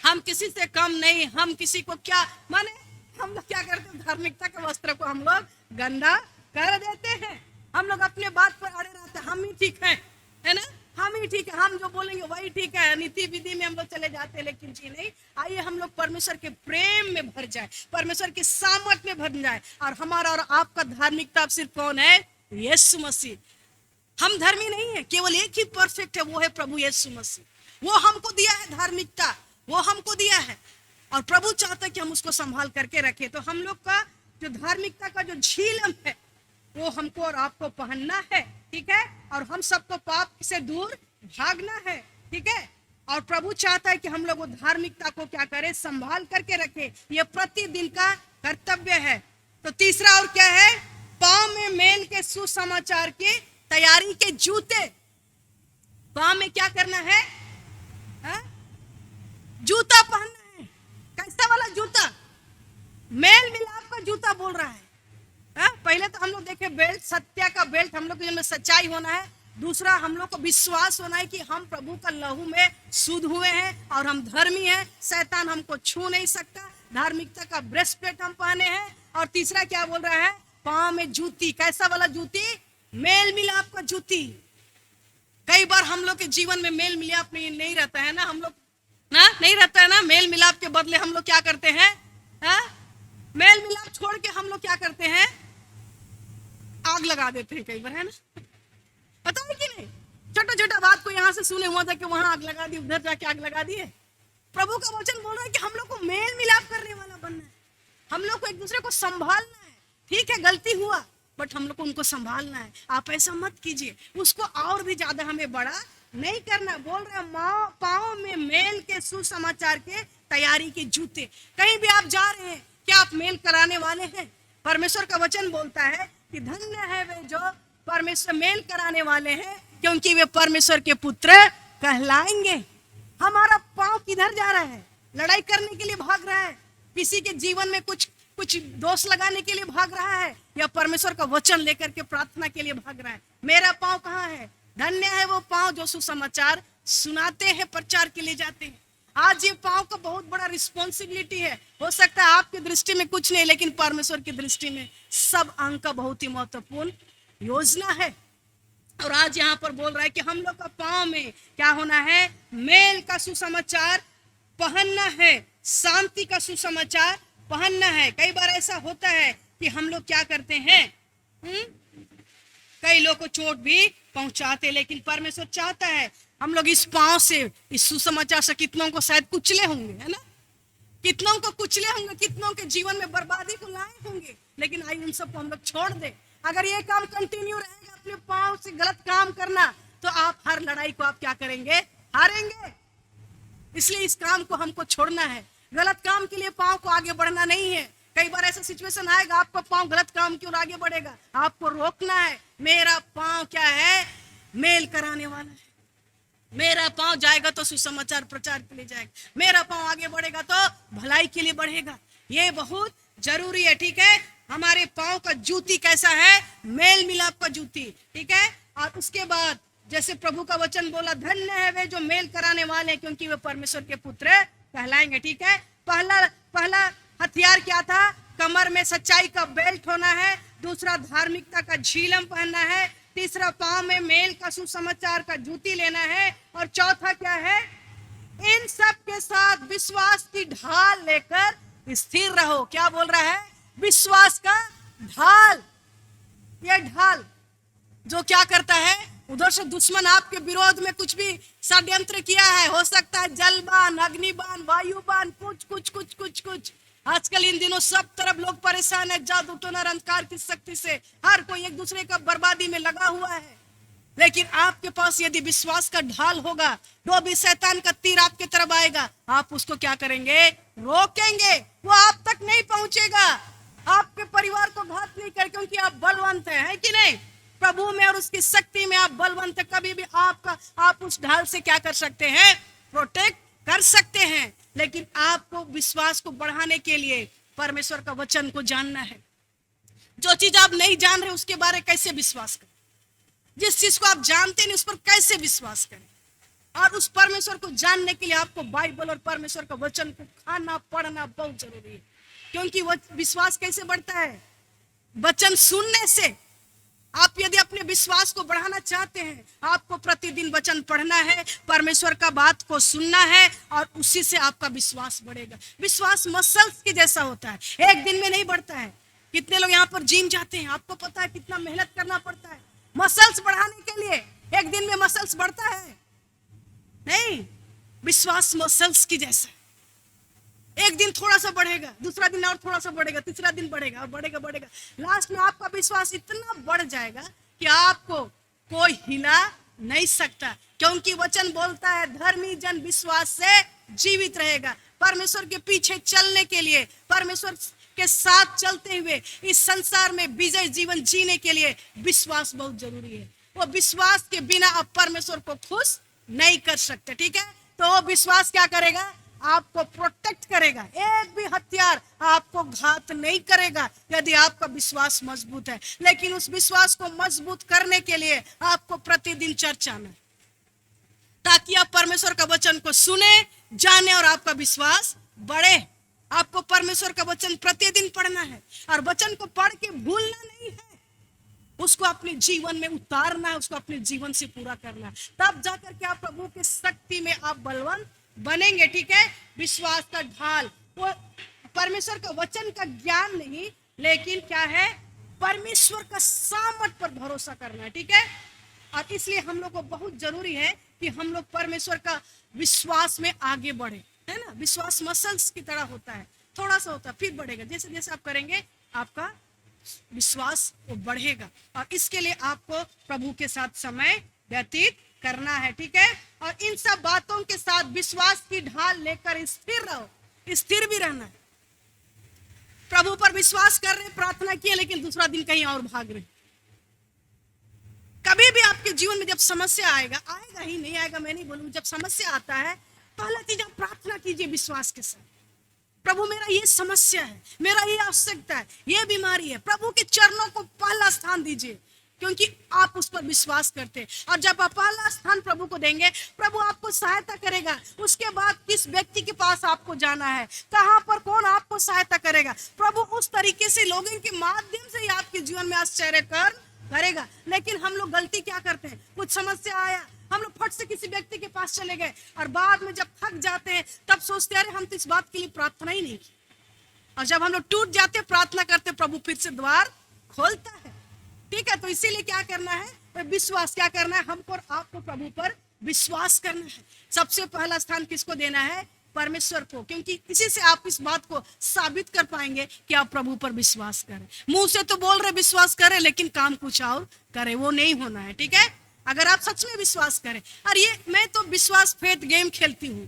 हम किसी से कम नहीं, हम किसी को क्या माने, हम लोग क्या करते हैं, धार्मिकता के वस्त्र को हम लोग गंदा कर देते हैं। हम लोग अपने बात पर अड़े रहते हैं, हम ही ठीक है ना, हम ही ठीक है, हम जो बोलेंगे वही ठीक है, नीति विधि में हम लोग चले जाते हैं। लेकिन जी नहीं, आइए हम लोग परमेश्वर के प्रेम में भर जाए, परमेश्वर के सामर्थ में भर जाए। और हमारा और आपका धार्मिकता सिर्फ कौन है? यीशु मसीह। हम धर्मी नहीं है, केवल एक ही परफेक्ट है, वो है प्रभु यीशु मसीह। वो हमको दिया है धार्मिकता, वो हमको दिया है, और प्रभु चाहता है कि हम उसको संभाल करके रखें। तो हम लोग का जो धार्मिकता का जो झिलम है, वो हमको और आपको पहनना है। ठीक है, और हम सबको पाप से दूर भागना है। ठीक है, और प्रभु चाहता है कि हम लोग वो धार्मिकता को क्या करें, संभाल करके रखें। ये प्रतिदिन का कर्तव्य है। तो तीसरा और क्या है? पांव में मेल के सुसमाचार की तैयारी के जूते। पांव में क्या करना है? हा? जूता पहनना है। कैसा वाला जूता? मेल मिलाप का जूता बोल रहा है। पहले तो हम लोग देखे बेल्ट, सत्या का बेल्ट, हम लोग के जिनमें सच्चाई होना है। दूसरा, हम लोग को विश्वास होना है कि हम प्रभु का लहू में शुद्ध हुए हैं और हम धर्मी हैं, शैतान हमको छू नहीं सकता। धार्मिकता का ब्रेस्टप्लेट हम पहने हैं। और तीसरा क्या बोल रहा है? पांव में जूती। कैसा वाला जूती? मेल मिलाप का जूती। कई बार हम लोग के जीवन में मेल मिलाप नहीं रहता है ना, हम लोग ना नहीं रहता है ना। मेल मिलाप के बदले हम लोग क्या करते हैं? मेल मिलाप छोड़ के हम लोग क्या करते हैं? आग लगा देते हैं कई बार, है ना? पता है कि नहीं? छोटा छोटा बात को यहाँ से सुने हुआ था कि वहां आग लगा दी, उधर जाके आग लगा दी है। प्रभु का वचन बोल रहा है कि हम लोग को मेल मिलाप करने वाला बनना है। हम लोग को एक दूसरे को संभालना है। ठीक है, गलती हुआ, बट हम लोग को उनको संभालना है। आप ऐसा मत कीजिए, उसको और भी ज्यादा हमें बड़ा नहीं करना। बोल रहे हैं पांव में मेल के सुसमाचार के तैयारी के जूते। कहीं भी आप जा रहे हैं, क्या आप मेल कराने वाले हैं? परमेश्वर का वचन बोलता है कि धन्य है वे जो परमेश्वर मेल कराने वाले हैं, क्योंकि वे परमेश्वर के पुत्र कहलाएंगे। हमारा पांव किधर जा रहा है? लड़ाई करने के लिए भाग रहा है? किसी के जीवन में कुछ दोष लगाने के लिए भाग रहा है? या परमेश्वर का वचन लेकर के प्रार्थना के लिए भाग रहा है? मेरा पांव कहाँ है? धन्य है वो पांव जो सुसमाचार सुनाते हैं, प्रचार के लिए जाते हैं। आज ये पांव का बहुत बड़ा रिस्पॉन्सिबिलिटी है। हो सकता है आपकी दृष्टि में कुछ नहीं, लेकिन परमेश्वर की दृष्टि में सब अंग का बहुत ही महत्वपूर्ण योजना है। और आज यहाँ पर बोल रहा है कि हम लोग का पांव में क्या होना है? मेल का सुसमाचार पहनना है, शांति का सुसमाचार पहनना है। कई बार ऐसा होता है कि हम लोग क्या करते हैं? कई लोग को चोट भी पहुंचाते, लेकिन परमेश्वर चाहता है हम लोग इस पांव से, इस सुसमाचार से कितनों को शायद कुचले होंगे, है ना? कितनों को कुचले होंगे, कितनों के जीवन में बर्बादी को लाए होंगे, लेकिन आइए उन सबको हम लोग छोड़ दे। अगर ये काम कंटिन्यू रहेगा, अपने पांव से गलत काम करना, तो आप हर लड़ाई को आप क्या करेंगे? हारेंगे। इसलिए इस काम को हमको छोड़ना है। गलत काम के लिए पांव को आगे बढ़ना नहीं है। कई बार ऐसा सिचुएशन आएगा, आपका पांव गलत काम की ओर आगे बढ़ेगा, आपको रोकना है। मेरा पांव क्या है? मेल कराने वाला है। मेरा पांव जाएगा तो सुसमाचार प्रचार के लिए जाएगा। मेरा पांव आगे बढ़ेगा तो भलाई के लिए बढ़ेगा। ये बहुत जरूरी है, ठीक है? हमारे पांव का जूती कैसा है? मेल मिलाप का जूती, ठीक है? और उसके बाद जैसे प्रभु का वचन बोला, धन्य है वे जो मेल कराने वाले हैं, क्योंकि वे परमेश्वर के पुत्र कहलाएंगे, ठीक है? पहला हथियार क्या था? कमर में सच्चाई का बेल्ट होना है। दूसरा, धार्मिकता का झीलम पहनना है। तीसरा, पांव में मेल का सुसमाचार का जूती लेना है। और चौथा क्या है? इन सब के साथ विश्वास की ढाल लेकर स्थिर रहो। क्या बोल रहा है? विश्वास का ढाल। ये ढाल जो क्या करता है? उधर से दुश्मन आपके विरोध में कुछ भी षड्यंत्र किया है, हो सकता है जलबान, अग्निबान, वायुबान, कुछ। आजकल इन दिनों सब तरफ लोग परेशान है, जादू टोना अंधकार की शक्ति से। हर कोई एक दूसरे का बर्बादी में लगा हुआ है। लेकिन आपके पास यदि विश्वास का ढाल होगा, तो भी शैतान का तीर आपके तरफ आएगा, आप उसको क्या करेंगे? रोकेंगे। वो आप तक नहीं पहुंचेगा, आपके परिवार को घात नहीं कर, क्योंकि आप बलवंत है कि नहीं? प्रभु में और उसकी शक्ति में आप बलवंत है। कभी भी आप उस ढाल से क्या कर सकते हैं? प्रोटेक्ट कर सकते हैं। लेकिन आपको विश्वास को बढ़ाने के लिए परमेश्वर का वचन को जानना है। जो चीज आप नहीं जान रहे उसके बारे में कैसे विश्वास करें? जिस चीज को आप जानते नहीं उस पर कैसे विश्वास करें? और उस परमेश्वर को जानने के लिए आपको बाइबल और परमेश्वर का वचन को खाना पढ़ना बहुत जरूरी है। क्योंकि वो विश्वास कैसे बढ़ता है? वचन सुनने से। आप यदि अपने विश्वास को बढ़ाना चाहते हैं, आपको प्रतिदिन वचन पढ़ना है, परमेश्वर का बात को सुनना है, और उसी से आपका विश्वास बढ़ेगा। विश्वास मसल्स के जैसा होता है, एक दिन में नहीं बढ़ता है। कितने लोग यहाँ पर जिम जाते हैं, आपको पता है कितना मेहनत करना पड़ता है मसल्स बढ़ाने के लिए। एक दिन में मसल्स बढ़ता है? नहीं। विश्वास मसल्स की जैसा, एक दिन थोड़ा सा बढ़ेगा, दूसरा दिन और थोड़ा सा बढ़ेगा, तीसरा दिन बढ़ेगा और बढ़ेगा। लास्ट में आपका विश्वास इतना बढ़ जाएगा कि आपको कोई हिला नहीं सकता। क्योंकि वचन बोलता है धर्मी जन विश्वास से जीवित रहेगा। परमेश्वर के पीछे चलने के लिए, परमेश्वर के साथ चलते हुए इस संसार में विजय जीवन जीने के लिए विश्वास बहुत जरूरी है। वो विश्वास के बिना आप परमेश्वर को खुश नहीं कर सकते, ठीक है। तो वो विश्वास क्या करेगा, आपको प्रोटेक्ट करेगा। एक भी हथियार आपको घात नहीं करेगा यदि आपका विश्वास मजबूत है। लेकिन उस विश्वास को मजबूत करने के लिए आपको प्रतिदिन चर्च आना है, ताकि आप परमेश्वर का वचन को सुने, जाने और आपका विश्वास बढ़े। आपको परमेश्वर का वचन प्रतिदिन पढ़ना है और वचन को पढ़ के भूलना नहीं है, उसको अपने जीवन में उतारना है, उसको अपने जीवन से पूरा करना है। तब जाकर के आप प्रभु की शक्ति में आप बलवान बनेंगे, ठीक है। विश्वास का ढाल वो परमेश्वर का वचन का ज्ञान नहीं, लेकिन क्या है, परमेश्वर का सामर्थ पर भरोसा करना है, ठीक है। और इसलिए हम लोग को बहुत जरूरी है कि हम लोग परमेश्वर का विश्वास में आगे बढ़े, है ना। विश्वास मसल्स की तरह होता है, थोड़ा सा होता है फिर बढ़ेगा। जैसे जैसे आप करेंगे आपका विश्वास वो बढ़ेगा। और इसके लिए आपको प्रभु के साथ समय व्यतीत करना है, ठीक है। और इन सब बातों के साथ विश्वास की ढाल लेकर स्थिर रहो, स्थिर भी रहना है। प्रभु पर विश्वास कर रहे, प्रार्थना किए, लेकिन दूसरा दिन कहीं और भाग रहे। कभी भी आपके जीवन में जब समस्या आएगा ही नहीं आएगा, मैं नहीं बोलूंगी, जब समस्या आता है पहला चीज आप प्रार्थना कीजिए विश्वास के साथ। प्रभु मेरा ये समस्या है, मेरा ये आवश्यकता है, ये बीमारी है, प्रभु के चरणों को पहला स्थान दीजिए, क्योंकि आप उस पर विश्वास करते हैं। और जब आप पहला स्थान प्रभु को देंगे, प्रभु आपको सहायता करेगा। उसके बाद किस व्यक्ति के पास आपको जाना है, कहां पर कौन आपको सहायता करेगा, प्रभु उस तरीके से लोगों के माध्यम से ही आपके जीवन में आश्चर्य करेगा। लेकिन हम लोग गलती क्या करते हैं, कुछ समस्या आया, हम लोग फट से किसी व्यक्ति के पास चले गए और बाद में जब थक जाते हैं तब सोचते हैं अरे हम तो इस बात के लिए प्रार्थना ही नहीं की। और जब हम लोग टूट जाते हैं, प्रार्थना करते, प्रभु फिर से द्वार खोलता है, ठीक है। तो इसीलिए क्या करना है, विश्वास क्या करना है, हमको और आपको प्रभु पर विश्वास करना है। सबसे पहला स्थान किसको देना है, परमेश्वर को, क्योंकि इसी से आप इस बात को साबित कर पाएंगे कि आप प्रभु पर विश्वास करें। मुंह से तो बोल रहे विश्वास करें, लेकिन काम कुछ और करें, वो नहीं होना है, ठीक है। अगर आप सच में विश्वास करें, और ये मैं तो विश्वास फेथ गेम खेलती हूँ,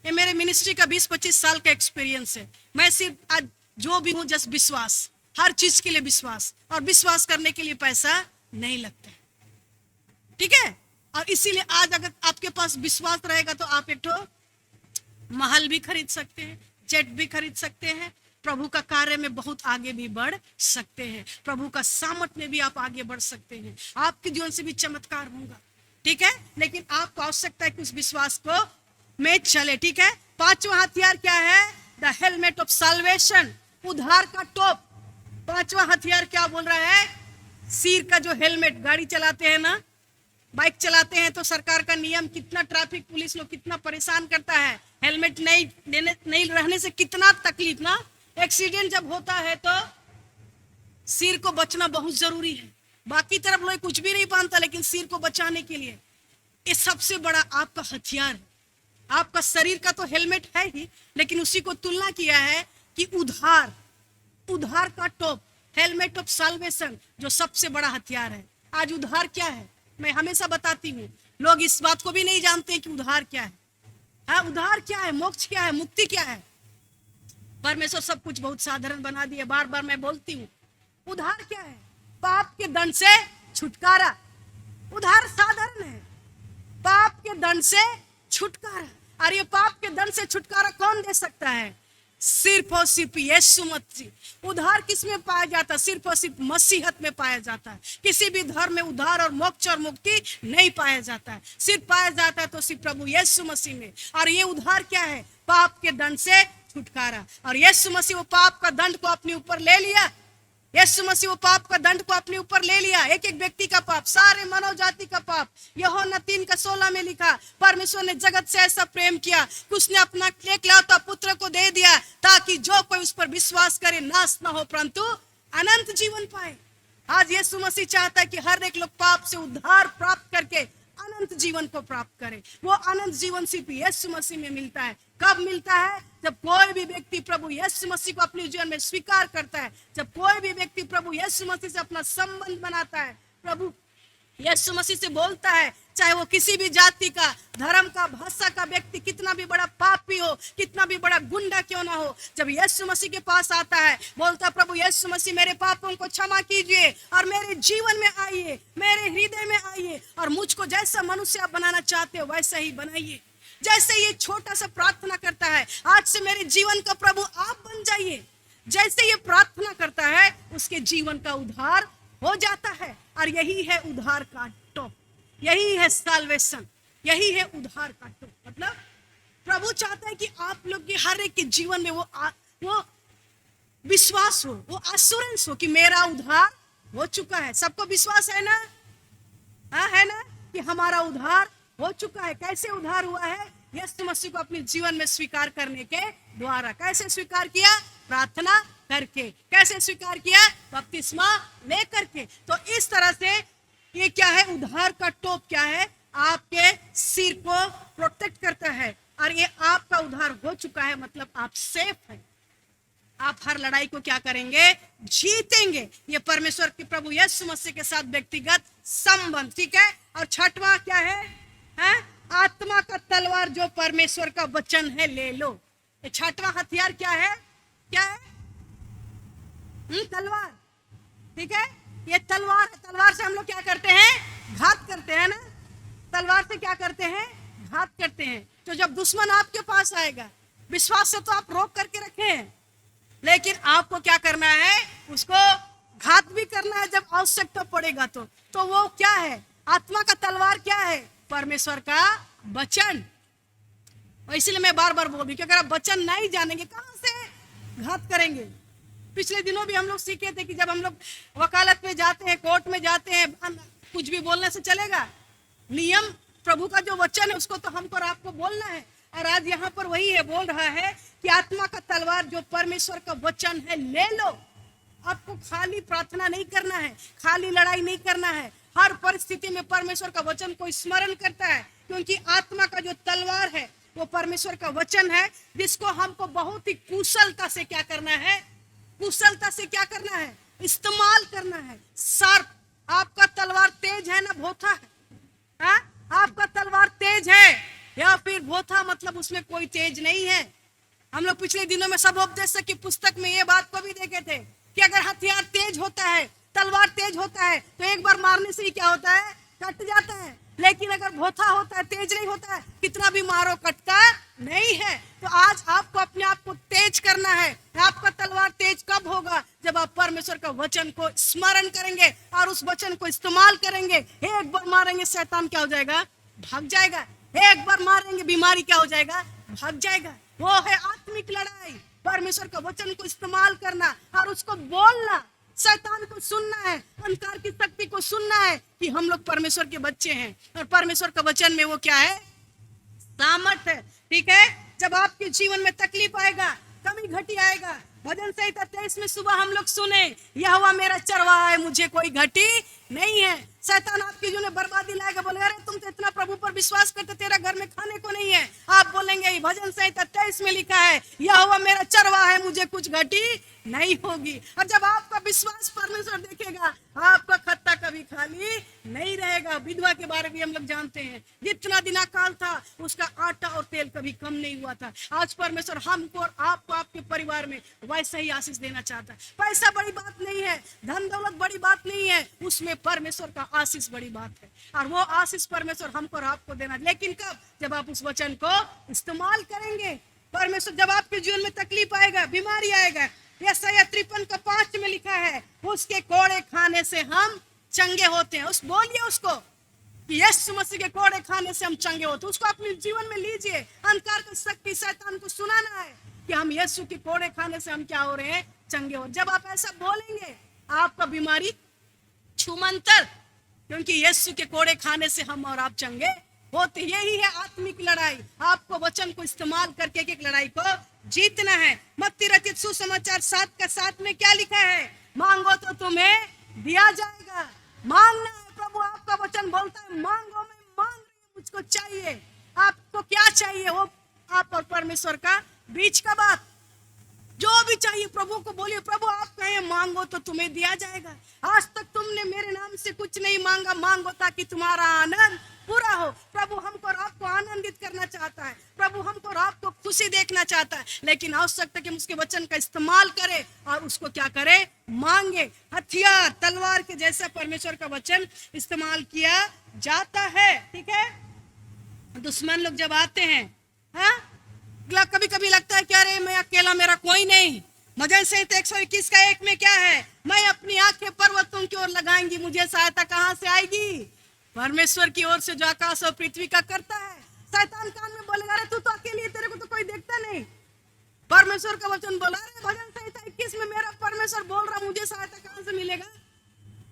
ये मेरे मिनिस्ट्री का 20-25 साल का एक्सपीरियंस है। मैं सिर्फ आज जो भी हूँ जस्ट विश्वास, हर चीज के लिए विश्वास, और विश्वास करने के लिए पैसा नहीं लगता, ठीक है। और इसीलिए आज अगर आपके पास विश्वास रहेगा तो आप एक तो महल भी खरीद सकते हैं, जेट भी खरीद सकते हैं, प्रभु का कार्य में बहुत आगे भी बढ़ सकते हैं, प्रभु का सामर्थ में भी आप आगे बढ़ सकते हैं, आपके जीवन से भी चमत्कार होगा, ठीक है। लेकिन आपको आवश्यकता है कि उस विश्वास को में चले, ठीक है। पांचवा हथियार क्या है, द हेलमेट ऑफ साल्वेशन, उद्धार का टोप। पांचवा हथियार क्या बोल रहा है, सिर का जो हेलमेट, गाड़ी चलाते हैं ना, बाइक चलाते हैं तो सरकार का नियम, कितना ट्रैफिक पुलिस लोग कितना परेशान करता है, हेलमेट नहीं रहने से कितना तकलीफ ना। एक्सीडेंट जब होता है तो सिर को बचना बहुत जरूरी है। बाकी तरफ लोग कुछ भी नहीं पहनता, लेकिन सिर को बचाने के लिए ये सबसे बड़ा आपका हथियार है। आपका शरीर का तो हेलमेट है ही, लेकिन उसी को तुलना किया है कि उद्धार का टोप, हेलमेट ऑफ साल्वेशन, जो सबसे बड़ा हथियार है। आज उद्धार क्या है, मैं हमेशा बताती हूँ, लोग इस बात को भी नहीं जानते हैं कि उद्धार क्या है। हाँ, उद्धार क्या है, मोक्ष क्या है, मुक्ति क्या है। परमेश्वर सब कुछ बहुत साधारण बना दिया, बार बार मैं बोलती हूँ। उद्धार क्या है, पाप के दंड से छुटकारा। उद्धार साधारण है, पाप के दंड से छुटकारा। और ये पाप के दंड से छुटकारा कौन दे सकता है, सिर्फ और सिर्फ यीशु मसीह। उद्धार किस में पाया जाता है, सिर्फ और सिर्फ मसीहत में पाया जाता है। किसी भी धर्म में उद्धार और मोक्ष और मुक्ति नहीं पाया जाता है, सिर्फ पाया जाता है तो सिर्फ प्रभु यीशु मसीह में। और ये उद्धार क्या है, पाप के दंड से छुटकारा। और यीशु मसीह वो पाप का दंड को अपने ऊपर ले लिया, यीशु मसीह वो पाप का दंड को अपने ऊपर ले लिया, एक एक व्यक्ति का पाप, सारे मानव जाति का पाप। यूहन्ना 3:16 में लिखा, परमेश्वर ने जगत से ऐसा प्रेम किया कि उसने अपना एकलौता पुत्र को दे दिया, ताकि जो कोई उस पर विश्वास करे नाश न हो परंतु अनंत जीवन पाए। आज यीशु मसीह चाहता है कि हर एक लोग पाप से उद्धार प्राप्त करके अनंत जीवन को प्राप्त करे। वो अनंत जीवन सिर्फ यीशु मसीह में मिलता है। कब मिलता है, जब कोई भी व्यक्ति प्रभु यीशु मसीह को अपने जीवन में स्वीकार करता है, जब कोई भी व्यक्ति प्रभु यीशु मसीह से अपना संबंध बनाता है। प्रभु यीशु मसीह से बोलता है, चाहे वो किसी भी जाति का, धर्म का, भाषा का व्यक्ति कितना भी बड़ा पापी हो, कितना भी बड़ा गुंडा क्यों ना हो, जब यीशु मसीह के पास आता है, बोलता प्रभु यीशु मसीह मेरे पापों को क्षमा कीजिए और मेरे जीवन में आइए, मेरे हृदय में आइए और मुझको जैसा मनुष्य आप बनाना चाहते हो वैसा ही बनाइए। जैसे ये छोटा सा प्रार्थना करता है, आज से मेरे जीवन का प्रभु आप बन जाइए, जैसे ये प्रार्थना करता है उसके जीवन का उद्धार हो जाता है। और यही है उद्धार का टॉप, यही है साल्वेशन, यही है उद्धार का टॉप। मतलब प्रभु चाहता है कि आप लोग के हर एक के जीवन में वो विश्वास हो, वो एश्योरेंस हो कि मेरा उद्धार हो चुका है। सबको विश्वास है ना? हाँ है ना, कि हमारा उद्धार हो चुका है। कैसे उद्धार हुआ है? यीशु मसीह को अपने जीवन में स्वीकार करने के द्वारा। कैसे स्वीकार किया? प्रार्थना करके। कैसे स्वीकार किया? बपतिस्मा लेकर के। तो इस तरह से ये क्या है? उद्धार का टोप क्या है? आपके सिर को प्रोटेक्ट करता है और ये आपका उद्धार हो चुका है, मतलब आप सेफ हैं। आप हर लड़ाई को क्या करेंगे? जीतेंगे। ये परमेश्वर के प्रभु यीशु मसीह के साथ व्यक्तिगत संबंध, ठीक है। और छठवां क्या है? आत्मा का तलवार जो परमेश्वर का वचन है ले लो। ये छठवां हथियार क्या है? क्या है? तलवार, ठीक है। ये तलवार है। तलवार से हम लोग क्या करते हैं? घात करते हैं ना। तलवार से क्या करते हैं? घात करते हैं। तो जब दुश्मन आपके पास आएगा, विश्वास से तो आप रोक करके रखे हैं, लेकिन आपको क्या करना है? उसको घात भी करना है जब आवश्यकता पड़ेगा। तो वो क्या है? आत्मा का तलवार क्या है? परमेश्वर का वचन। और इसलिए मैं बार बार बोल रही हूँ कि अगर आप वचन नहीं जानेंगे कहां से घात करेंगे। पिछले दिनों भी हम लोग सीखे थे कि जब हम लोग वकालत में जाते हैं, कोर्ट में जाते हैं, कुछ भी बोलने से चलेगा? नियम प्रभु का जो वचन है उसको तो हमको और आपको बोलना है। और आज यहाँ पर वही है, बोल रहा है कि आत्मा का तलवार जो परमेश्वर का वचन है ले लो। आपको खाली प्रार्थना नहीं करना है, खाली लड़ाई नहीं करना है। हर परिस्थिति में परमेश्वर का वचन को स्मरण करता है, क्योंकि आत्मा का जो तलवार है वो परमेश्वर का वचन है, जिसको हमको बहुत ही कुशलता से क्या करना है? कुशलता से क्या करना है? इस्तेमाल करना है। शार्प। आपका तलवार तेज है ना भोथा है? आपका तलवार तेज है या फिर भोथा, मतलब उसमें कोई तेज नहीं है। हम लोग पिछले दिनों में सबोपदेश की पुस्तक में ये बात को भी देखे थे कि अगर हथियार तेज होता है, तलवार तेज होता है, तो एक बार मारने से ही क्या होता है? कट जाता है। लेकिन अगर भोथा होता है, तेज नहीं होता है, कितना भी मारो कटता नहीं है। तो आज आपको अपने आप को तेज करना है। आपका तलवार तेज कब होगा? जब आप परमेश्वर का वचन को स्मरण करेंगे और उस वचन को इस्तेमाल करेंगे। एक बार मारेंगे शैतान क्या हो जाएगा? भाग जाएगा। एक बार मारेंगे बीमारी क्या हो जाएगा? भाग जाएगा। वो है आत्मिक लड़ाई। परमेश्वर का वचन को इस्तेमाल करना और उसको बोलना। शैतान को सुनना है, अंधकार की शक्ति को सुनना है कि हम लोग परमेश्वर के बच्चे हैं और परमेश्वर का वचन में वो क्या है? सामर्थ है, ठीक है। जब आपके जीवन में तकलीफ आएगा, कमी घटी आएगा, भजन संहिता 23 में सुबह हम लोग सुने, यहोवा मेरा चरवाहा है, मुझे कोई घटी नहीं है। शैतान आपके जीवन में बर्बादी लाएगा, बोलेगा अरे तुम तो इतना प्रभु पर विश्वास करते, तेरा घर में खाने को नहीं है। आप बोलेंगे भजन संहिता 23 में लिखा है, यहोवा मेरा चरवाहा है, मुझे कुछ घटी नहीं होगी। और जब आपका विश्वास परमेश्वर देखेगा, आपका खत्ता कभी खाली नहीं रहेगा। विधवा के बारे में हम लोग जानते हैं, जितना दिन अकाल था उसका आटा और तेल कभी कम नहीं हुआ था। आज परमेश्वर हमको और आपको, आपके परिवार में वैसा ही आशीष देना चाहता है। पैसा बड़ी बात नहीं है, धन दौलत बड़ी बात नहीं है, उसमें परमेश्वर का आशीष बड़ी बात है। और वो आशीष परमेश्वर हमको और आपको देना, लेकिन कब? जब आप उस वचन को इस्तेमाल करेंगे। परमेश्वर जब आपके जीवन में तकलीफ आएगा, बीमारी आएगा, यशायाह 53:5 में लिखा है, उसके कोड़े खाने से हम चंगे होते हैं। उस बोलिए उसको कि यीशु मसीह के कोड़े खाने से हम चंगे होते हैं। उसको अपने जीवन में लीजिए। अंधकार की शक्ति शैतान को सुनाना है कि हम यीशु के कोड़े खाने से हम क्या हो रहे हैं? चंगे हो। जब आप ऐसा बोलेंगे, आपका बीमारी छूमंतर, क्योंकि यीशु के कोड़े खाने से हम और आप चंगे होते। यही है आत्मिक लड़ाई। आपको वचन को इस्तेमाल करके एक लड़ाई को जीतना है। मत्ती रचित सुसमाचार 7:7 में क्या लिखा है? मांगो तो तुम्हें दिया जाएगा। मांगना है। प्रभु आपका वचन बोलता है, मांगो, मैं मांग रही हूँ, मुझको चाहिए। आपको क्या चाहिए? वो आप और परमेश्वर का बीच का बात। जो भी चाहिए प्रभु को बोलिए, प्रभु आप कहें मांगो तो तुम्हें दिया जाएगा। आज तक तुमने मेरे नाम से कुछ नहीं मांगा, मांगो ताकि तुम्हारा आनंद पूरा हो। प्रभु हमको और आपको आनंदित करना चाहता है, प्रभु हमको और आपको खुशी देखना चाहता है, लेकिन आवश्यकता कि हम उसके वचन का इस्तेमाल करें और उसको क्या करें, मांगे। हथियार तलवार के जैसा परमेश्वर का वचन इस्तेमाल किया जाता है। ठीक है, दुश्मन लोग जब आते हैं, हाँ, कभी कभी लगता है कि अरे मैं अकेला, मेरा कोई नहीं। भजन संहिता 121 का 1 में क्या है, मैं अपनी आंखें पर्वतों की ओर लगाएंगी, मुझे सहायता कहां से आएगी, परमेश्वर की ओर से जो आकाश और पृथ्वी का करता है। शैतान कान में बोलेगा, अरे तू तो अकेली है, तेरे को तो कोई देखता नहीं। परमेश्वर का वचन बोला, अरे भजन संहिता 21 में मेरा परमेश्वर बोल रहा, मुझे सहायता कहां से मिलेगा।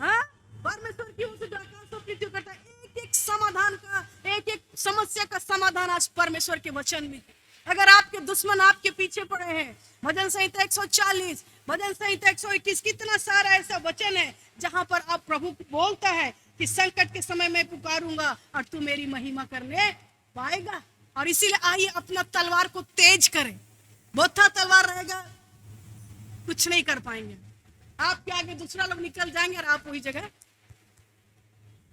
हाँ, परमेश्वर की ओर से जो आकाश और पृथ्वी करता है। एक एक समाधान का, एक एक समस्या का समाधान आज परमेश्वर के वचन में। अगर आपके दुश्मन आपके पीछे पड़े हैं, भजन संहिता 140, भजन संहिता 121, कितना सारा ऐसा वचन है जहां पर आप प्रभु बोलता है कि संकट के समय में पुकारूंगा और तू मेरी महिमा करने पाएगा। और इसीलिए आइए अपना तलवार को तेज करें। बोथा तलवार रहेगा, कुछ नहीं कर पाएंगे। आपके आगे दूसरा लोग निकल जाएंगे और आप वही जगह।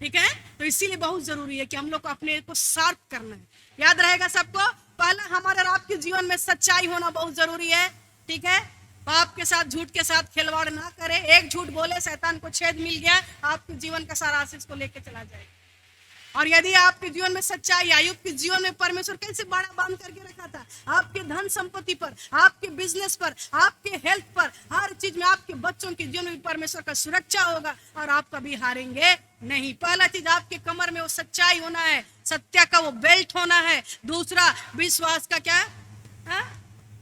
ठीक है, तो इसीलिए बहुत जरूरी है कि हम लोग को अपने को शार्प करना है। याद रहेगा सबको, पहला हमारे और आपके जीवन में सच्चाई होना बहुत जरूरी है। ठीक है, पाप के साथ, झूठ के साथ खिलवाड़ ना करें। एक झूठ बोले, शैतान को छेद मिल गया, आपके जीवन का सारा आशीष को लेके चला जाएगा। और यदि आपके जीवन में सच्चाई, आयुब के जीवन में परमेश्वर कैसे बाड़ा बांध करके रखा था, आपके धन संपत्ति पर, आपके बिजनेस पर, आपके हेल्थ पर, हर चीज में, आपके बच्चों के जीवन में परमेश्वर का सुरक्षा होगा और आप कभी हारेंगे नहीं। पहला चीज, आपके कमर में वो सच्चाई होना है, सत्य का वो बेल्ट होना है। दूसरा, विश्वास का क्या,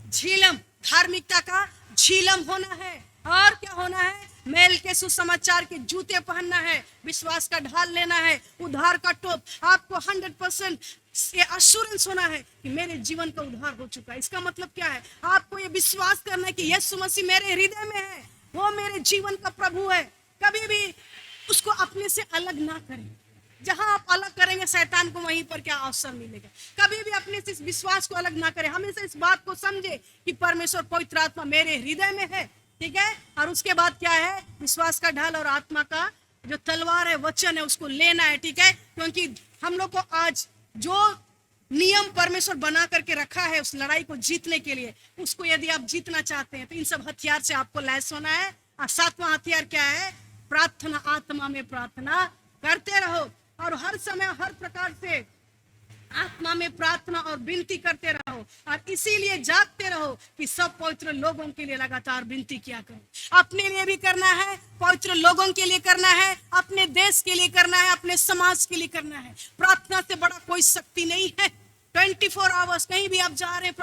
झीलम, धार्मिकता का झीलम होना है। और क्या होना है, मेल के सुसमाचार के जूते पहनना है, विश्वास का ढाल लेना है, उद्धार का टोप। आपको 100% ये अश्योरेंस होना है कि मेरे जीवन का उद्धार हो चुका है। इसका मतलब क्या है, आपको ये विश्वास करना है कि यीशु मसीह मेरे हृदय में है, वो मेरे जीवन का प्रभु है। कभी भी उसको अपने से अलग ना करें। जहां आप अलग करेंगे, शैतान को वहीं पर क्या अवसर मिलेगा। कभी भी अपने से इस विश्वास को अलग ना करें। हमेशा इस बात को समझे कि परमेश्वर पवित्र आत्मा मेरे हृदय में है। ठीक है, और उसके बाद क्या है, विश्वास का ढाल और आत्मा का जो तलवार है, वचन है, उसको लेना है। ठीक है, क्योंकि हम लोग को आज जो नियम परमेश्वर बना करके रखा है उस लड़ाई को जीतने के लिए, उसको यदि आप जीतना चाहते हैं तो इन सब हथियार से आपको लैस होना है। और 7वां हथियार क्या है, प्रार्थना। आत्मा में प्रार्थना करते रहो और हर समय हर प्रकार से आत्मा में प्रार्थना और विनती करते रहो। और इसीलिए जागते रहो कि सब पवित्र लोगों के लिए लगातार विनती किया करो। अपने लिए भी करना है, पवित्र लोगों के लिए करना है, अपने देश के लिए करना है, अपने समाज के लिए करना है। प्रार्थना से बड़ा कोई शक्ति नहीं है। 24 आवर्स कहीं भी आप जा रहे हैं,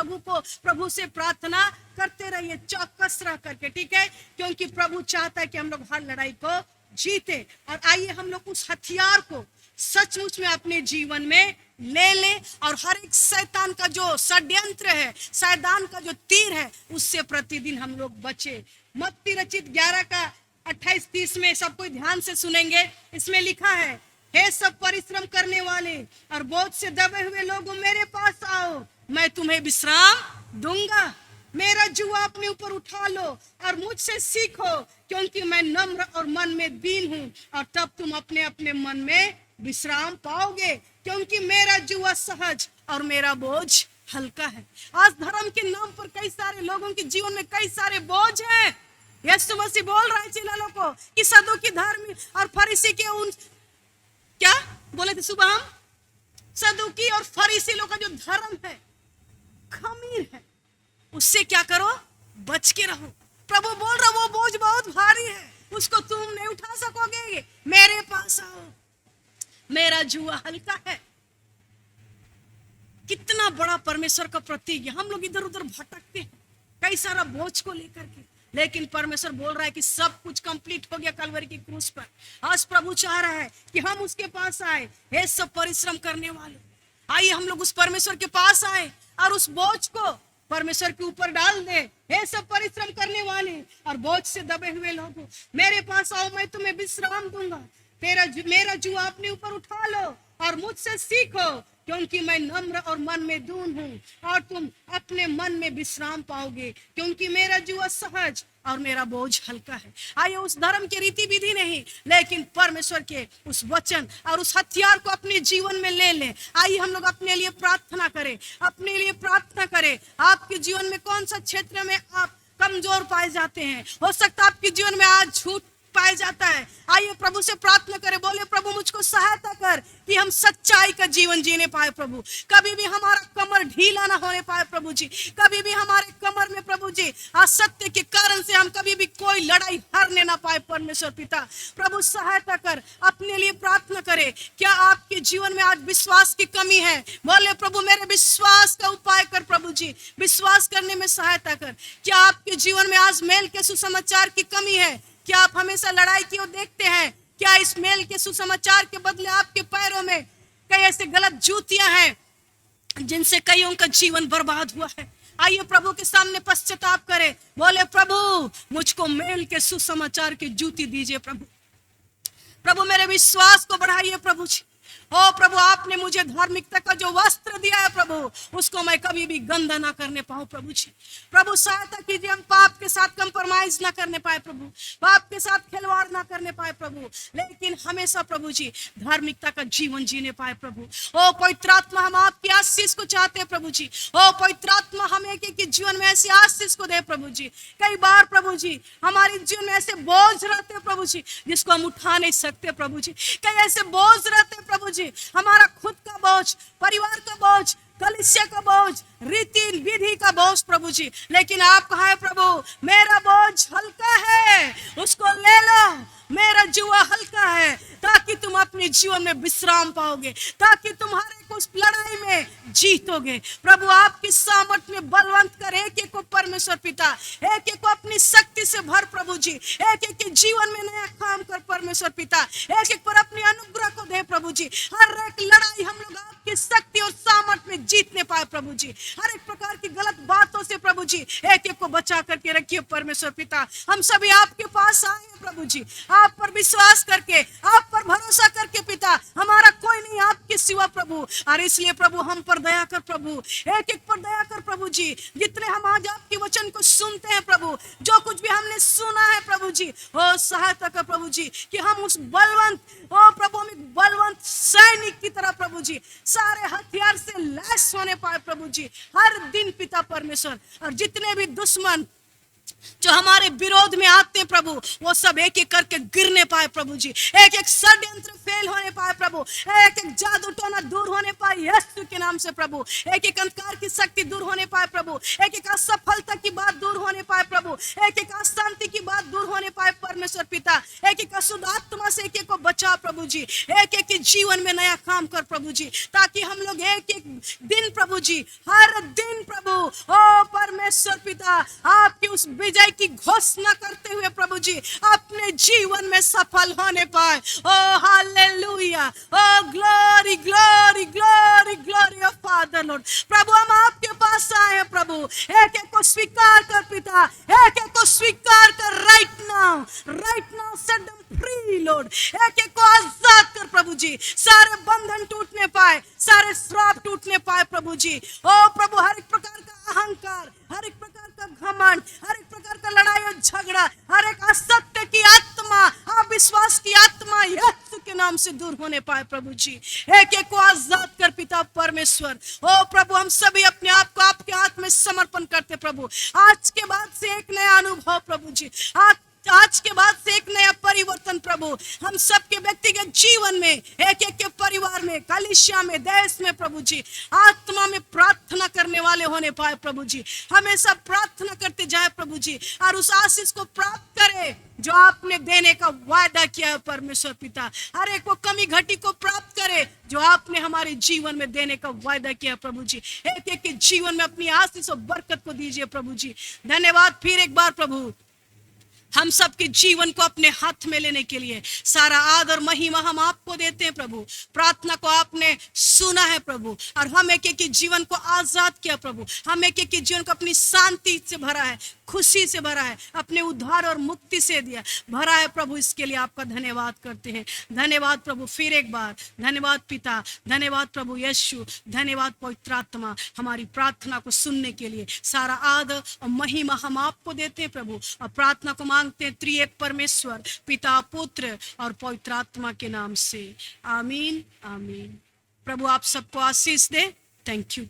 प्रभु से प्रार्थना करते रहिए, चौकस रह करके। ठीक है, क्योंकि प्रभु चाहता है कि हम लोग हर लड़ाई को जीते। और आइए हम लोग उस हथियार को सचमुच में अपने जीवन में ले ले और हर एक शैतान का जो षड्यंत्र है, शैतान का जो तीर है, उससे प्रतिदिन हम लोग बचे। मत्ती रचित 11 का 28-30 में सब कोई ध्यान से सुनेंगे। इसमें लिखा है, हे सब परिश्रम करने वाले और बोझ से दबे हुए लोगों, मेरे पास आओ, मैं तुम्हें विश्राम दूंगा। मेरा जुआ अपने ऊपर उठा लो और मुझसे सीखो, क्योंकि मैं नम्र और मन में दीन हूं, और तब तुम अपने अपने मन में विश्राम पाओगे। क्योंकि मेरा जुआ सहज और मेरा बोझ हल्का है। आज धर्म के नाम पर कई सारे लोगों के जीवन में कई सारे बोझ हैं। यीशु मसीह बोल रहा है चेलों को कि सदूकी धर्मी और फरीसी के उन क्या बोले थे सुबह हम, सदूकी और फरीसी लोग का जो धर्म है, खमीर है, उससे क्या करो, बच के रहो। प्रभु बोल रहा वो बोझ बहुत भारी है, उसको तुम नहीं उठा सकोगे। मेरे पास आओ, मेरा जुआ हल्का है। कितना बड़ा परमेश्वर का प्रतीक है। हम लोग इधर उधर भटकते हैं कई सारा बोझ को लेकर के, लेकिन परमेश्वर बोल रहा है कि सब कुछ कंप्लीट हो गया कलवरी की क्रूस पर। आज प्रभु चाह रहा है कि हम उसके पास आए, हे सब परिश्रम करने वाले, आइए हम लोग उस परमेश्वर के पास आए और उस बोझ को परमेश्वर के ऊपर डाल दे। हे सब परिश्रम करने वाले और बोझ से दबे हुए लोगों, मेरे पास आओ, मैं तुम्हें विश्राम दूंगा। मेरा जुआ अपने ऊपर उठा लो और मुझसे सीखो, क्योंकि मैं नम्र और मन में दीन हूं, और तुम अपने मन में विश्राम पाओगे, क्योंकि मेरा जुआ सहज और मेरा बोझ हल्का है। आइए उस धर्म के रीति विधि नहीं, लेकिन परमेश्वर के उस वचन और उस हथियार को अपने जीवन में ले लें। आइए हम लोग अपने लिए प्रार्थना करें, अपने लिए प्रार्थना करें। आपके जीवन में कौन सा क्षेत्र में आप कमजोर पाए जाते हैं? हो सकता है आपके जीवन में आज झूठ पाया जाता है। आइए प्रभु से प्रार्थना करें, बोले प्रभु मुझको सहायता कर कि हम सच्चाई का जीवन जीने पाए प्रभु। कभी भी हमारा कमर ढीला ना होने पाए प्रभु जी, कभी भी हमारे कमर में प्रभु जी असत्य के कारण से हम कभी भी कोई लड़ाई हारने ना पाए। परमेश्वर पिता प्रभु सहायता कर। अपने लिए प्रार्थना करें। क्या आपके जीवन में आज विश्वास की कमी है? बोले प्रभु मेरे विश्वास का उपाय कर प्रभु जी, विश्वास करने में सहायता कर। क्या आपके जीवन में आज मेल के सुसमाचार की कमी है? क्या आप हमेशा लड़ाई की ओर देखते हैं? क्या इस मेल के सुसमाचार के बदले आपके पैरों में कई ऐसे गलत जूतियां हैं जिनसे कईयों का जीवन बर्बाद हुआ है? आइए प्रभु के सामने पश्चाताप करें, बोले प्रभु मुझको मेल के सुसमाचार की जूती दीजिए प्रभु। प्रभु मेरे विश्वास को बढ़ाइए प्रभु जी। ओ प्रभु आपने मुझे धार्मिकता का जो वस्त्र दिया है प्रभु, उसको मैं कभी भी गंदा ना करने पाऊं प्रभु जी। प्रभु सहायता कीजिए, हम पाप के साथ कंप्रोमाइज ना करने पाए प्रभु, पाप के साथ खिलवाड़ ना करने पाए प्रभु, लेकिन हमेशा प्रभु जी धार्मिकता का जीवन जीने पाए प्रभु। ओ पवित्र आत्मा हम आपकी आशीष को चाहते हैं प्रभु जी। ओ पवित्र आत्मा हम एक के जीवन में ऐसी आशीष को दे प्रभु जी। कई बार प्रभु जी हमारे जीवन में ऐसे बोझ रहते हैं प्रभु जी जिसको हम उठा नहीं सकते प्रभु जी। कई ऐसे बोझ रहते हैं प्रभु जी, हमारा खुद का बोझ, परिवार का बोझ, कलीसिया का बोझ, रीति विधि का बोझ प्रभु जी, लेकिन आप कहा है प्रभु मेरा बोझ हल्का है, उसको ले लो। मेरा जुआ हल्का है ताकि तुम अपने जीवन में विश्राम पाओगे, ताकि तुम्हारे उस लड़ाई में जीतोगे। प्रभु आपकी सामर्थ में बलवंत कर एक एक को परमेश्वर पिता, एक एक को अपनी शक्ति से भर प्रभु जी। एक एक के जीवन में नया काम कर परमेश्वर पिता, एक एक पर अपनी अनुग्रह को दे प्रभु जी। हर एक लड़ाई हम लोग आपकी शक्ति और सामर्थ में जीतने पाए प्रभु जी। हर एक प्रकार की गलत बातों से प्रभु जी एक एक को बचा करके रखिए परमेश्वर पिता। हम सभी आपके पास आए हैं प्रभु जी, आप पर विश्वास करके, आप पर भरोसा करके पिता। हमारा कोई नहीं आपके सिवा प्रभु, और इसलिए प्रभु हम पर दया कर प्रभु, एक एक पर दया कर प्रभु जी। जितने हम आज आपके वचन को सुनते हैं प्रभु, जो कुछ भी हमने सुना है प्रभु जी, ओ सहायता कर प्रभु जी कि हम उस बलवंत, ओ प्रभु हम एक बलवंत सैनिक की तरह प्रभु जी सारे हथियार से लैस होने पाए प्रभु जी हर दिन पिता परमेश्वर। और जितने भी दुश्मन जो हमारे विरोध में आते हैं प्रभु, वो सब एक एक करके गिरने पाए प्रभु जी। एक एक षड्यंत्र फेल होने पाए प्रभु, एक एक जादू टोना दूर होने पाए यीशु के नाम से प्रभु। एक एक अंधकार की शक्ति दूर होने पाए प्रभु, एक एक असफलता की बात दूर होने पाए प्रभु, एक एक अशांति की बात दूर होने पाए परमेश्वर पिता। एक एक अशुद्ध आत्मा से एक एक को बचा प्रभु जी। एक एक के जीवन में नया काम कर प्रभु जी, ताकि हम लोग एक एक दिन प्रभु जी, हर दिन प्रभु ओ परमेश्वर पिता आपकी उस विजय की घोषणा करते हुए प्रभु जी अपने जीवन में सफल होने पाए। Oh hallelujah, oh glory glory glory glory of father lord. प्रभु हम आपके पास आए हैं प्रभु, एक एक को स्वीकार कर पिता, एक एक को स्वीकार कर right now set them free Lord. एक एक को आजाद कर प्रभु जी, सारे बंधन टूटने पाए, सारे श्राप टूटने पाए प्रभु जी। ओ प्रभु हर एक प्रकार का अहंकार, हर एक प्रकार का घमंड, हर एक प्रकार का लड़ाई और झगड़ा, हर एक असत्य की आत्मा, अविश्वास की आत्मा यीशु के नाम से दूर होने पाए प्रभु जी। एक एक को आजाद कर पिता परमेश्वर। ओ प्रभु हम सभी अपने आप को आपके हाथ में समर्पण करते प्रभु। आज के बाद से एक नया अनुभव प्रभु जी, आज के बाद से एक नया परिवर्तन प्रभु हम सबके व्यक्तिगत जीवन में, एक एक के परिवार में, कलीसिया में, देश में प्रभु जी आत्मा में प्रार्थना करने वाले होने पाए प्रभु जी। हमेशा प्रार्थना करते जाए प्रभु जी, और उस आशीष को प्राप्त करे जो आपने देने का वादा किया है परमेश्वर पिता। हर एक को कमी घटी को प्राप्त करे जो आपने हमारे जीवन में देने का वादा किया प्रभु जी। एक एक के जीवन में अपनी आशीष और बरकत को दीजिए प्रभु जी। धन्यवाद फिर एक बार प्रभु, हम सबके जीवन को अपने हाथ में लेने के लिए सारा आदर महिमा हम आपको देते हैं प्रभु। प्रार्थना को आपने सुना है प्रभु, और हम एक एक के जीवन को आजाद किया प्रभु। हम एक एक के जीवन को अपनी शांति से भरा है, खुशी से भरा है, अपने उद्धार और मुक्ति से दिया भरा है प्रभु। इसके लिए आपका धन्यवाद करते हैं। धन्यवाद प्रभु, फिर एक बार धन्यवाद पिता, धन्यवाद प्रभु यीशु, धन्यवाद पवित्र आत्मा, हमारी प्रार्थना को सुनने के लिए। सारा आदर और महिमा हम आपको देते हैं प्रभु, और प्रार्थना को मांगते हैं त्रिएक परमेश्वर पिता, पुत्र और पवित्र आत्मा के नाम से, आमीन आमीन। प्रभु आप सबको आशीष दे। Thank you.